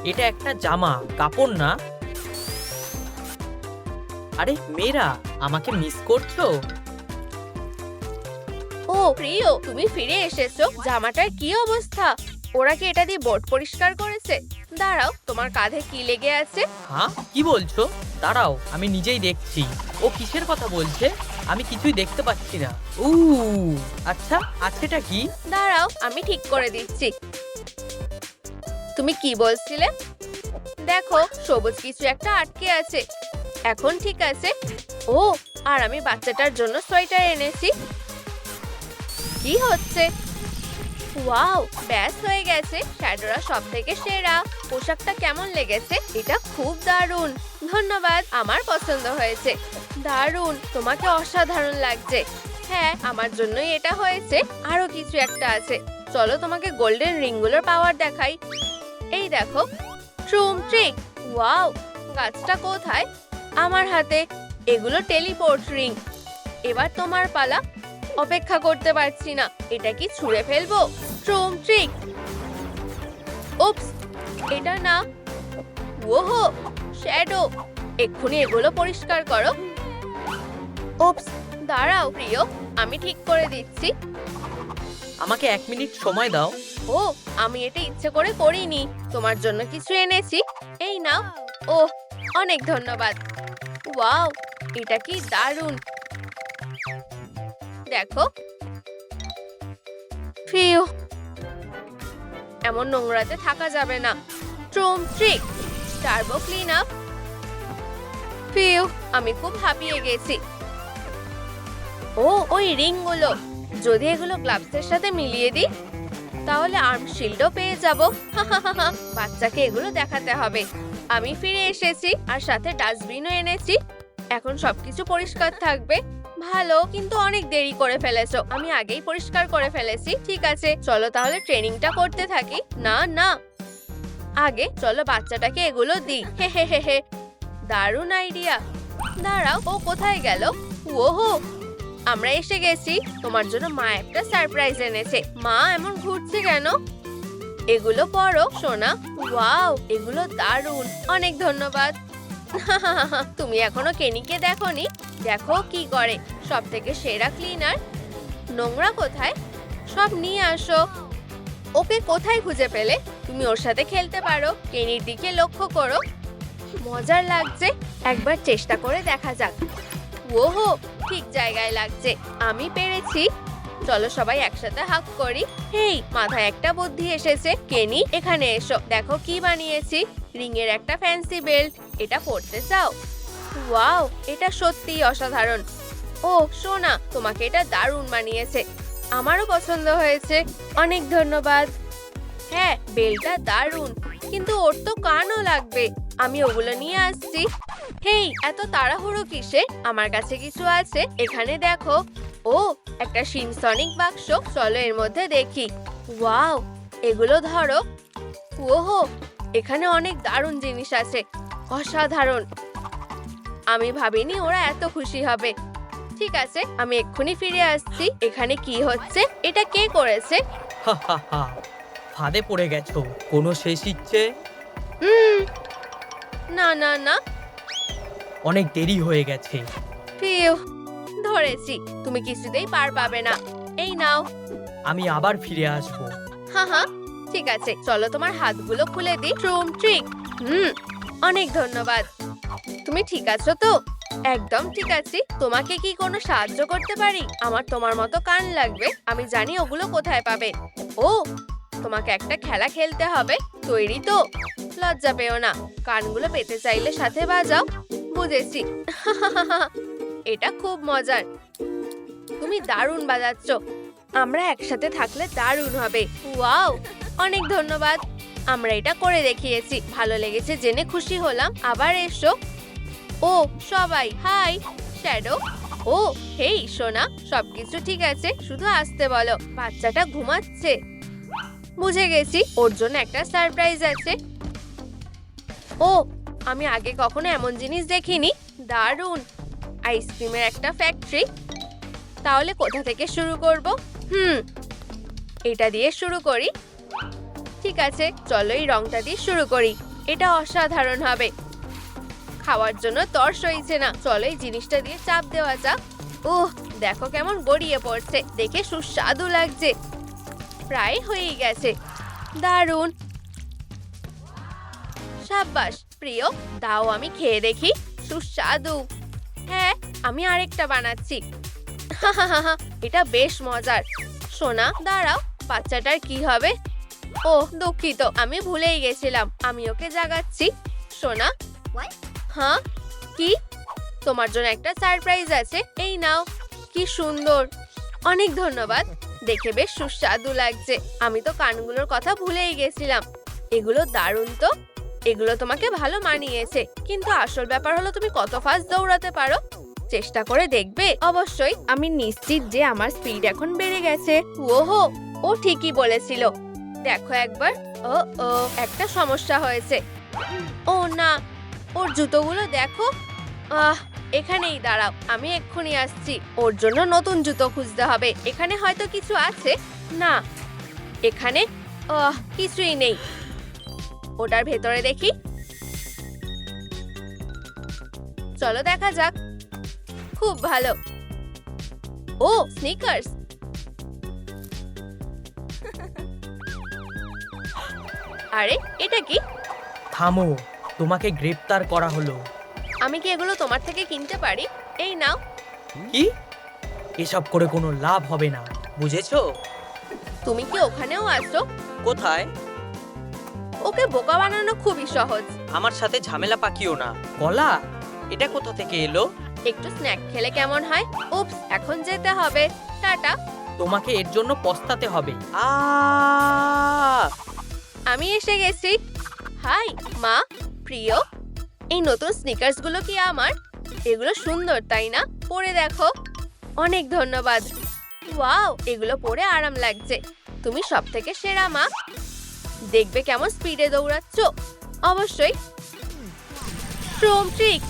এটা একটা জামা, কাপড় না। আরে মেয়েরা, আমাকে মিস করছো? ও প্রিয়, তুমি ফিরে এসেছো। জামাটার কি অবস্থা? ওরা কি এটা দিয়ে বোর্ড পরিষ্কার করেছে? দাঁড়াও, তোমার কাঁধে কি লেগে আছে? হ্যাঁ, কি বলছো? দাঁড়াও, আমি নিজেই দেখছি। ও কিসের কথা বলছে? আমি কিছুই দেখতে পাচ্ছি না। আচ্ছা, আছেটা কি? দাঁড়াও, আমি ঠিক করে দিচ্ছি। তুমি কি বলছিলে? দেখো, সবুজ কিছু একটা আটকে আছে। এখন ঠিক আছে। ও, আর আমি বাচ্চাটার জন্য সোয়েটার এনেছি। কি হচ্ছে? ওয়াও, ব্যাস হয়ে গেছে। শ্যাডোরা সবথেকে সেরা। পোশাকটা কেমন লেগেছে? এটা খুব দারুণ। ধন্যবাদ, আমার পছন্দ হয়েছে। দারুণ, তোমাকে অসাধারণ লাগছে। হ্যাঁ, আমার জন্যই এটা হয়েছে। আরো কিছু একটা আছে, চলো তোমাকে গোল্ডেন রিংগুলোর পাওয়ার দেখাই। এই দেখো, ট্রুম ট্রিক। ওয়াও, গাছটা কোথায়? আমার হাতে। এগুলো টেলিপোর্ট রিং। এবার তোমার পালা। অপেক্ষা করতে পারছি না। এটা কি ছুঁড়ে ফেলবো? ট্রুম ট্রিক। উপস, এটা না। ওহো, শ্যাডো, এক্ষুনি এগুলো পরিষ্কার করো। উপস, দাঁড়াও প্রিয়, আমি ঠিক করে দিচ্ছি। আমাকে 1 মিনিট সময় দাও। ও, আমি এটা ইচ্ছে করে করিনি। তোমার জন্য কিছু এনেছি, এই নাও। ওহ, অনেক ধন্যবাদ। ওয়াও, এটা কি দারুণ। দেখো, ফিউ, এমন নোংরাতে থাকা যাবে না। ট্রুম ট্রিক, টার্বো ক্লিন আপ। ফিউ, আমি খুব হাঁপিয়ে গেছি। ও, ওই রিংগুলো, যদি এগুলো গ্লাভসের সাথে মিলিয়ে দিই তাহলে আর্ম শিল্ডও পেয়ে যাব। বাচ্চাকে এগুলো দেখাতে হবে। আমি ফিরে এসেছি, আর সাথে ডাস্টবিনও এনেছি। এখন সবকিছু পরিষ্কার থাকবে। ভালো, কিন্তু অনেক দেরি করে ফেলেছো। আমি আগেই পরিষ্কার করে ফেলেছি। ঠিক আছে, চলো তাহলে ট্রেনিংটা করতে থাকি। না না, আগে চলো বাচ্চাটাকে এগুলো দিই। হে হে হে হে, দারুণ আইডিয়া। দাঁড়াও, ও কোথায় গেল? ওহো, আমরা এসে গেছি। তোমার জন্য মা একটা সারপ্রাইজ এনেছে। মা এমন ঘুরছে কেন? এগুলো পড়ো সোনা। ওয়াও, এগুলো দারুণ। অনেক ধন্যবাদ। তুমি এখনো কেনিকে দেখোনি? দেখো কি করে, সবথেকে সেরা ক্লিনার। নোংরা কোথায়? সব নিয়ে আসো। ওকে কোথায় খুঁজে পেলে? তুমি ওর সাথে খেলতে পারো। কেনির দিকে লক্ষ্য করো। মজার লাগছে, একবার চেষ্টা করে দেখা যাক। ওহো, ঠিক জায়গায় লাগছে। আমি পেরেছি। চলো সবাই একসাথে হাগ করি। হেই, মাথায় একটা বুদ্ধি এসেছে। কেনি, এখানে এসো। দেখো কি বানিয়েছি। রিং এর একটা ফ্যান্সি বেল্ট। এটা পরতে চাও? ওয়াও, এটা সত্যিই অসাধারণ। ও সোনা, তোমাকে এটা দারুণ মানিয়েছে। আমারও পছন্দ হয়েছে। অনেক ধন্যবাদ। হ্যাঁ, বেলটা দারুণ, কিন্তু ওর তো কানও লাগবে। আমি ওগুলো নিয়ে আসছি। হেই, এত তাড়াহুড়ো কিসে? আমার কাছে কিছু আছে, এখানে দেখো। ও, একটা সিনসনিক বাক্স। চলো এর মধ্যে দেখি। ওয়াও, এগুলো ধরো। ওহো, এখানে অনেক দারুণ জিনিস আছে। অসাধারণ। আমি ভাবিনি ওরা এত খুশি হবে। ঠিক আছে, আমি এক্ষুনি ফিরে আসছি। এখানে কি হচ্ছে? এটা কে করেছে? হা হা হা, ফাঁদে পড়ে গেছো। কোনো শেষ ইচ্ছে? না না না, অনেক দেরি হয়ে গেছে। ফিউ, ধরেছি। তুমি কিছুতেই পার পাবে না। এই নাও। আমি আবার ফিরে আসবো। হ্যাঁ, ঠিক আছে, চলো তোমার হাতগুলো খুলে দিই। ট্রুম ট্রিক। অনেক ধন্যবাদ। তুমি ঠিক আছো তো? একদম ঠিক আছি। তোমাকে কি কোনো সাহায্য করতে পারি? আমার তোমার মতো কান লাগবে। আমি জানি ওগুলো কোথায় পাবে। ও, তোমাকে একটা খেলা খেলতে হবে। তৈরি তো? লজ্জা পেও না। কানগুলো পেতে চাইলে সাথে বাজাও। বুঝেছি। এটা খুব মজার। তুমি দারুণ বাজাচ্ছ। আমরা একসাথে থাকলে দারুণ হবে। ওয়াও, অনেক ধন্যবাদ। আমরা এটা করে দেখিয়েছি, ভালো লেগেছে জেনে খুশি হলাম। আবার এসো। ও সবাই হাই। শ্যাডো, ও হেই সোনা, সবকিছু ঠিক আছে, শুধু আসতে বলো। বাচ্চাটা ঘুমাচ্ছে। বুঝে গেছি, ওর জন্য একটা সারপ্রাইজ আছে। ও, আমি আগে কখনো এমন জিনিস দেখিনি। দারুণ, আইসক্রিমের একটা ফ্যাক্টরি। তাহলে কোথা থেকে শুরু করব? এটা দিয়ে শুরু করি। ঠিক আছে, চলো এই রংটা দিয়ে শুরু করি। এটা অসাধারণ হবে। খাওয়ার জন্য তর সইছে না। চলো এই জিনিসটা দিয়ে চাপ দেওয়া যাক। ওহ, দেখো কেমন গড়িয়ে পড়ছে, দেখে সুস্বাদু লাগছে। প্রায় হয়েই গেছে। দারুণ, সাব্বাস প্রিয়, দাও আমি খেয়ে দেখি। সুস্বাদু। হ্যাঁ, আমি আরেকটা বানাচ্ছি। এটা বেশ মজার। সোনা দাঁড়াও, বাচ্চাটার কি হবে? ও দুঃখিত, আমি ভুলেই গেছিলাম। আমি ওকে জাগাচ্ছি। সোনা। হ্যাঁ, কি? তোমার জন্য একটা সারপ্রাইজ আছে, এই নাও। কি সুন্দর, অনেক ধন্যবাদ। দেখে বেশ সুস্বাদু লাগছে। আমি তো কানগুলোর কথা ভুলেই গেছিলাম। এগুলো দারুণ তো। এগুলো তোমাকে ভালো মানিয়েছে, কিন্তু আসল ব্যাপার হলো তুমি কত ফাস্ট দৌড়াতে পারো। চেষ্টা করে দেখবে? অবশ্যই। আমি নিশ্চিত যে আমার স্পিড এখন বেড়ে গেছে। ওহো, ও ঠিকই বলেছিল। দেখো একবার। ও ও, একটা সমস্যা হয়েছে। ও না, ওর জুতোগুলো দেখো। এখানেই দাঁড়াও, আমি এক্ষুনি আসছি। ওর জন্য নতুন জুতো খুঁজতে হবে। এখানে হয়তো কিছু আছে। না, এখানে কিছুই নেই। ওটার ভেতরে দেখি। চলো দেখা যাক। খুব ভালো। ও স্নিকার্স। আরে এটা কি? থামো, তোমাকে গ্রেপ্তার করা হলো। আমি কি এগুলো তোমার থেকে কিনতে পারি? এই নাও। কি? এসব করে কোনো লাভ হবে না, বুঝেছো? তুমি কি ওখানেও আসো? কোথায়? ওকে বোকা বানানো খুবই সহজ। আমার সাথে ঝামেলা পাকিও না। কলা, এটা কোথা থেকে এলো? একটু স্ন্যাক খেলে কেমন হয়? উপস, এখন যেতে হবে। টাটা। তোমাকে এর জন্য পস্তাতে হবে। আমি এসে গেছি। হাই মা, প্রিয়। এই নতুন স্নিকার্স গুলো কি আমার? এগুলো সুন্দর তাই না? পরে দেখো। অনেক ধন্যবাদ। ওয়াও, এগুলো পরে আরাম লাগছে। তুমি সবথেকে সেরা মা। দেখবে কেমন স্পিডে দৌড়াচ্ছ। অবশ্যই। স্ট্রোম ট্রিক,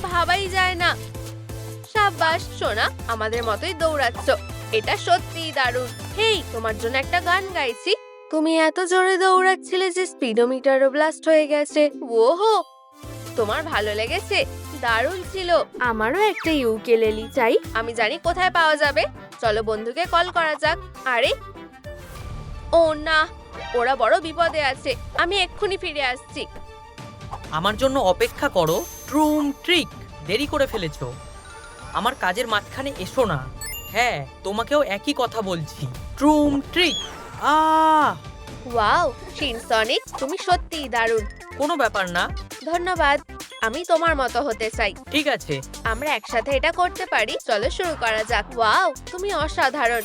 ভাবাই যায় না। সাব্বাস সোনা, আমাদের মতোই দৌড়াচ্ছ। এটা সত্যিই দারুণ। হেই, তোমার জন্য একটা গান গাইছি। তুমি এত জোরে দৌড়াচ্ছিলে যে স্পিডোমিটারও ব্লাস্ট হয়ে গেছে। ওহো, তোমার ভালো লেগেছে? দারুণ ছিল। আমারও একটা ইউকেলেলি চাই। আমি জানি কোথায় পাওয়া যাবে। চলো বন্ধুকে কল করা যাক। আরে ও না, ওরা বড় বিপদে আছে। আমি এক্ষুনি ফিরে আসছি। আমার জন্য অপেক্ষা করো। ট্রুম ট্রিক, দেরি করে ফেলেছো। আমার কাজের মাঝখানে এসো না। হ্যাঁ, তোমাকেও একই কথা বলছি। ট্রুম ট্রিক। ওয়াও শিনসনিক, তুমি সত্যিই দারুণ। কোনো ব্যাপার না। ধন্যবাদ। আমি তোমার মতো হতে চাই। ঠিক আছে, আমরা একসাথে এটা করতে পারি। চলো শুরু করা যাক। ওয়াও, তুমি অসাধারণ।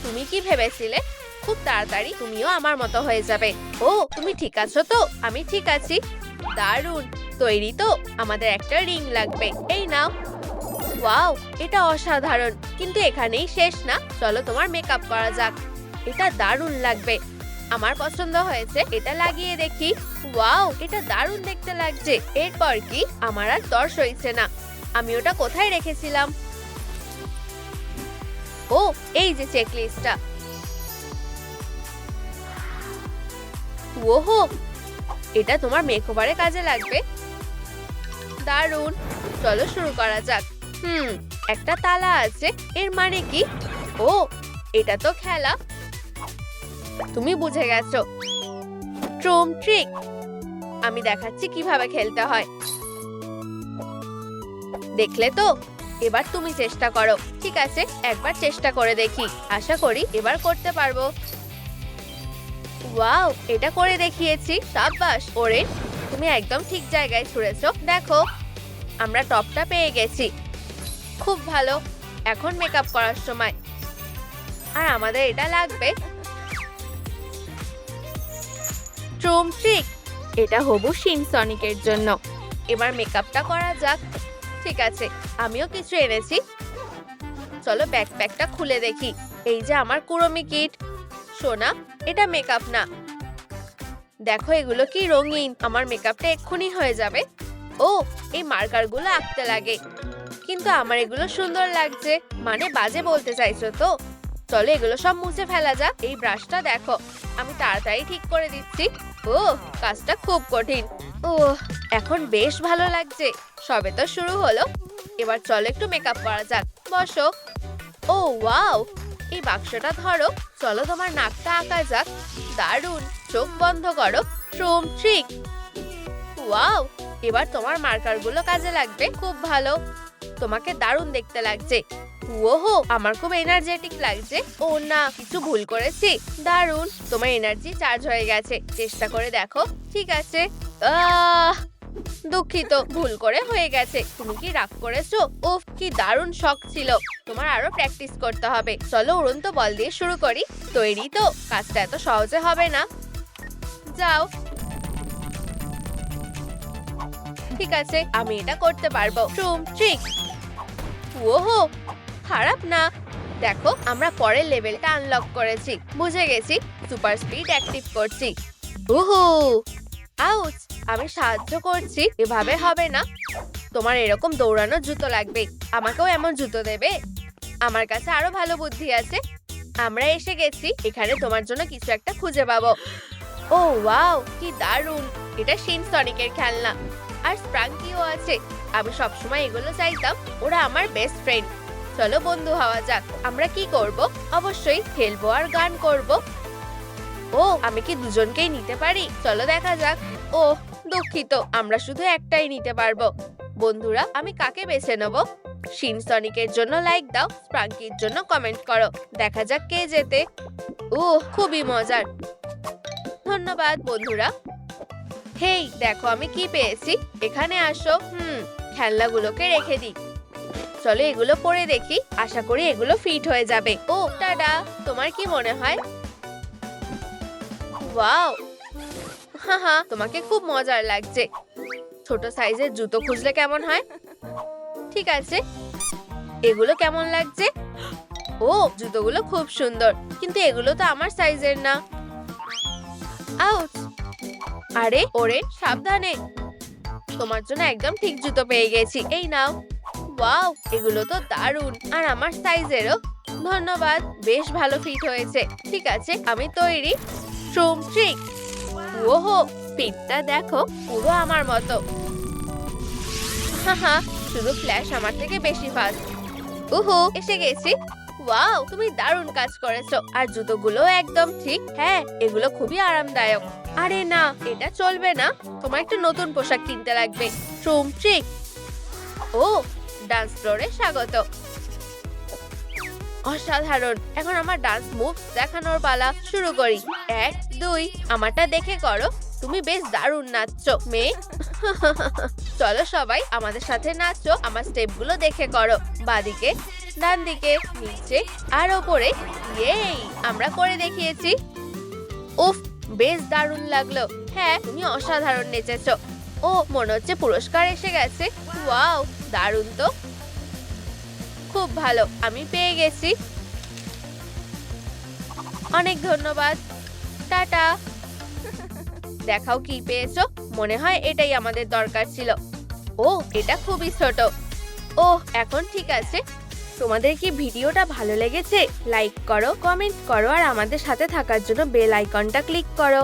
তুমি কি ভেবেছিলে? খুব তাড়াতাড়ি তুমিও আমার মতো হয়ে যাবে। ও, তুমি ঠিক আছো তো? আমি ঠিক আছি। দারুণ। তৈরি তো? আমাদের একটা রিং লাগবে। এই নাও। ওয়াও, এটা অসাধারণ। কিন্তু এখানেই শেষ না। চলো তোমার মেকআপ করা যাক। এটা দারুণ লাগবে। আমার পছন্দ হয়েছে। এটা লাগিয়ে দেখি। ওয়াও, এটা দারুণ দেখতে লাগছে। এরপর কি? আমার আর তর সইছে না। আমি ওটা কোথায় রেখেছিলাম? ও, এই যে চেকলিস্টটা। ওহো, এটা তোমার মেকওভারে কাজে লাগবে। দারুণ। চলো শুরু করা যাক। একটা তালা আছে। এর মানে কি? ও, এটা তো খেলা। তুমি বুঝে গেছো। ট্রুম ট্রিক। আমি দেখাচ্ছি কিভাবে খেলতে হয়। দেখলে তো? এবার তুমি চেষ্টা করো। ঠিক আছে, একবার চেষ্টা করে দেখি। আশা করি এবার করতে পারবো। ওয়াও, এটা করে দেখিয়েছি। সাব্বাস। ওরে, তুমি একদম ঠিক জায়গায় ছুঁড়েছো। দেখো, আমরা টপটা পেয়ে গেছি। খুব ভালো। এখন মেকআপ করার সময়। আর আমাদের এটা লাগবে ট্রুম ট্রিক। এটা হবু সিনসনিকের জন্য। এবার মেকআপটা করা যাক। ঠিক আছে, আমিও কিছু এনেছি। চলো ব্যাকপ্যাকটা খুলে দেখি। এই যে আমার কুরমি কিট। সোনা, এটা মেকআপ না। দেখো এগুলো কি রঙিন। আমার মেকআপটা এক্ষুনি হয়ে যাবে। ও, এই মার্কারগুলো আঁকতে লাগে, কিন্তু আমার এগুলো সুন্দর লাগছে। মানে বাজে বলতে চাইছো তো? চলো এগুলো সব মুছে ফেলা যাক। এই ব্রাশটা দেখো, আমি তাড়াতাড়ি ঠিক করে দিচ্ছি। ও, কাজটা খুব কঠিন। ও, এখন বেশ ভালো লাগছে। সবে তো শুরু হলো। এবার চলো একটু মেকআপ করা যাক। বসো। ও ওয়াও, এই বাক্সটা ধরো। চলো তোমার নাকটা আঁকা যাক। দারুণ। চোখ বন্ধ করো। ট্রুম ট্রিক। ওয়াও, এবার তোমার মার্কারগুলো কাজে লাগবে। খুব ভালো। তোমাকে দারুণ দেখতে লাগছে। ওহো, আমার খুব এনার্জেটিক লাগছে। ও না, কিছু ভুল করেছি? দারুণ, তোমার এনার্জি চার্জ হয়ে গেছে। চেষ্টা করে দেখো। ঠিক আছে। দুঃখিত, ভুল করে হয়ে গেছে। তুমি কি রাগ করেছো? উফ, কি দারুণ শখ ছিল। তোমার আরো প্র্যাকটিস করতে হবে। চলো উড়ন্ত বল দিয়ে শুরু করি। তৈরি তো? কাজটা এত সহজে হবে না। যাও। ঠিক আছে, আমি এটা করতে পারবো। ট্রুম ট্রিক। ওহো, খারাপ না। দেখো, আমরা পরের লেভেলটা আনলক করেছি। বুঝে গেছি। সুপার স্পিড অ্যাক্টিভ করছি। ওহো, আউচ, আমি সাহায্য করছি। এভাবে হবে না। তোমার এরকম দৌড়ানোর জুতো লাগবে। আমাকেও এমন জুতো দেবে? আমার কাছে আরো ভালো বুদ্ধি আছে। আমরা এসে গেছি। এখানে তোমার জন্য কিছু একটা খুঁজে পাবো। ও ওয়াও, কি দারুণ। এটা সিনসনিকের খেলনা। আর স্প্রাঙ্কিও আছে। আমি সবসময় এগুলো চাইতাম। ওরা আমার বেস্ট ফ্রেন্ড। চলো বন্ধু হওয়া যাক। আমরা কি করব? অবশ্যই খেলবো আর গান করব। ও, আমি কি দুজনকেই নিতে পারি? চলো দেখা যাক। ও, দুঃখিত, আমরা শুধু একটাই নিতে পারবো। বন্ধুরা, আমি কাকে বেছে নেব? সিনসনিকের জন্য লাইক দাও, স্প্রাঙ্কির জন্য কমেন্ট করো। দেখা যাক কে জেতে। ও, খুবই মজার। ধন্যবাদ বন্ধুরা। হেই, দেখো আমি কি পেয়েছি। এখানে আসো। খেলনাগুলোকে রেখে দিই। চলো এগুলো পরে দেখি। আশা করি এগুলো ফিট হয়ে যাবে। ও টাডা, তোমার কি মনে হয়? ওয়াও, হ্যাঁ, তোমাকে খুব মজার লাগছে। ছোট সাইজের জুতো খুঁজলে কেমন হয়? ঠিক আছে, এগুলো কেমন লাগছে? ও, জুতোগুলো খুব সুন্দর, কিন্তু এগুলো তো আমার সাইজের না। আউচ। আরে ওরে, সাবধানে। তোমার জন্য একদম ঠিক জুতো পেয়ে গেছি। এই নাও। ওয়াও, এগুলো তো দারুণ, আর আমার সাইজেরও। ধন্যবাদ, বেশ ভালো ফিট হয়েছে। ঠিক আছে, আমি তৈরি। ট্রুম ট্রিক। ওহো, ফিটটা দেখো, পুরো আমার মতো। হ্যাঁ, শুধু ফ্ল্যাশ আমার থেকে বেশি ফাস্ট। ওহো, এসে গেছি। ওয়াও, তুমি দারুণ কাজ করেছো। আর জুতোগুলো একদম ঠিক। হ্যাঁ, এগুলো খুবই আরামদায়ক। আরে না, এটা চলবে না। তোমার একটা নতুন পোশাক কিনতে লাগবে। ট্রুম ট্রিক। ও, ডান্স ফ্লোরে স্বাগত। অসাধারণ। এখন আমার ডান্স মুভ দেখানোর পালা। শুরু করি। 1 2, আমারটা দেখে করো। তুমি বেশ দারুণ নাচছো মেয়ে। চলো সবাই আমাদের সাথে নাচো। আমার স্টেপগুলো দেখে করো। বাঁদিকে, ডান দিকে, নিচে আর ওপরে। ইয়েই, আমরা করে দেখিয়েছি। উফ, বেশ দারুণ লাগলো। হ্যাঁ, তুমি অসাধারণ নেচেছো। ও, মনে হচ্ছে পুরস্কার এসে গেছে। ওয়াও, দারুণ তো। খুব ভালো, আমি পেয়ে গেছি। অনেক ধন্যবাদ। টাটা। দেখাও কি পেয়েছো। মনে হয় এটাই আমাদের দরকার ছিল। ও, এটা খুবই ছোট। ও, এখন ঠিক আছে। তোমাদের কি ভিডিওটা ভালো লেগেছে? লাইক করো, কমেন্ট করো, আর আমাদের সাথে থাকার জন্য বেল আইকনটা ক্লিক করো।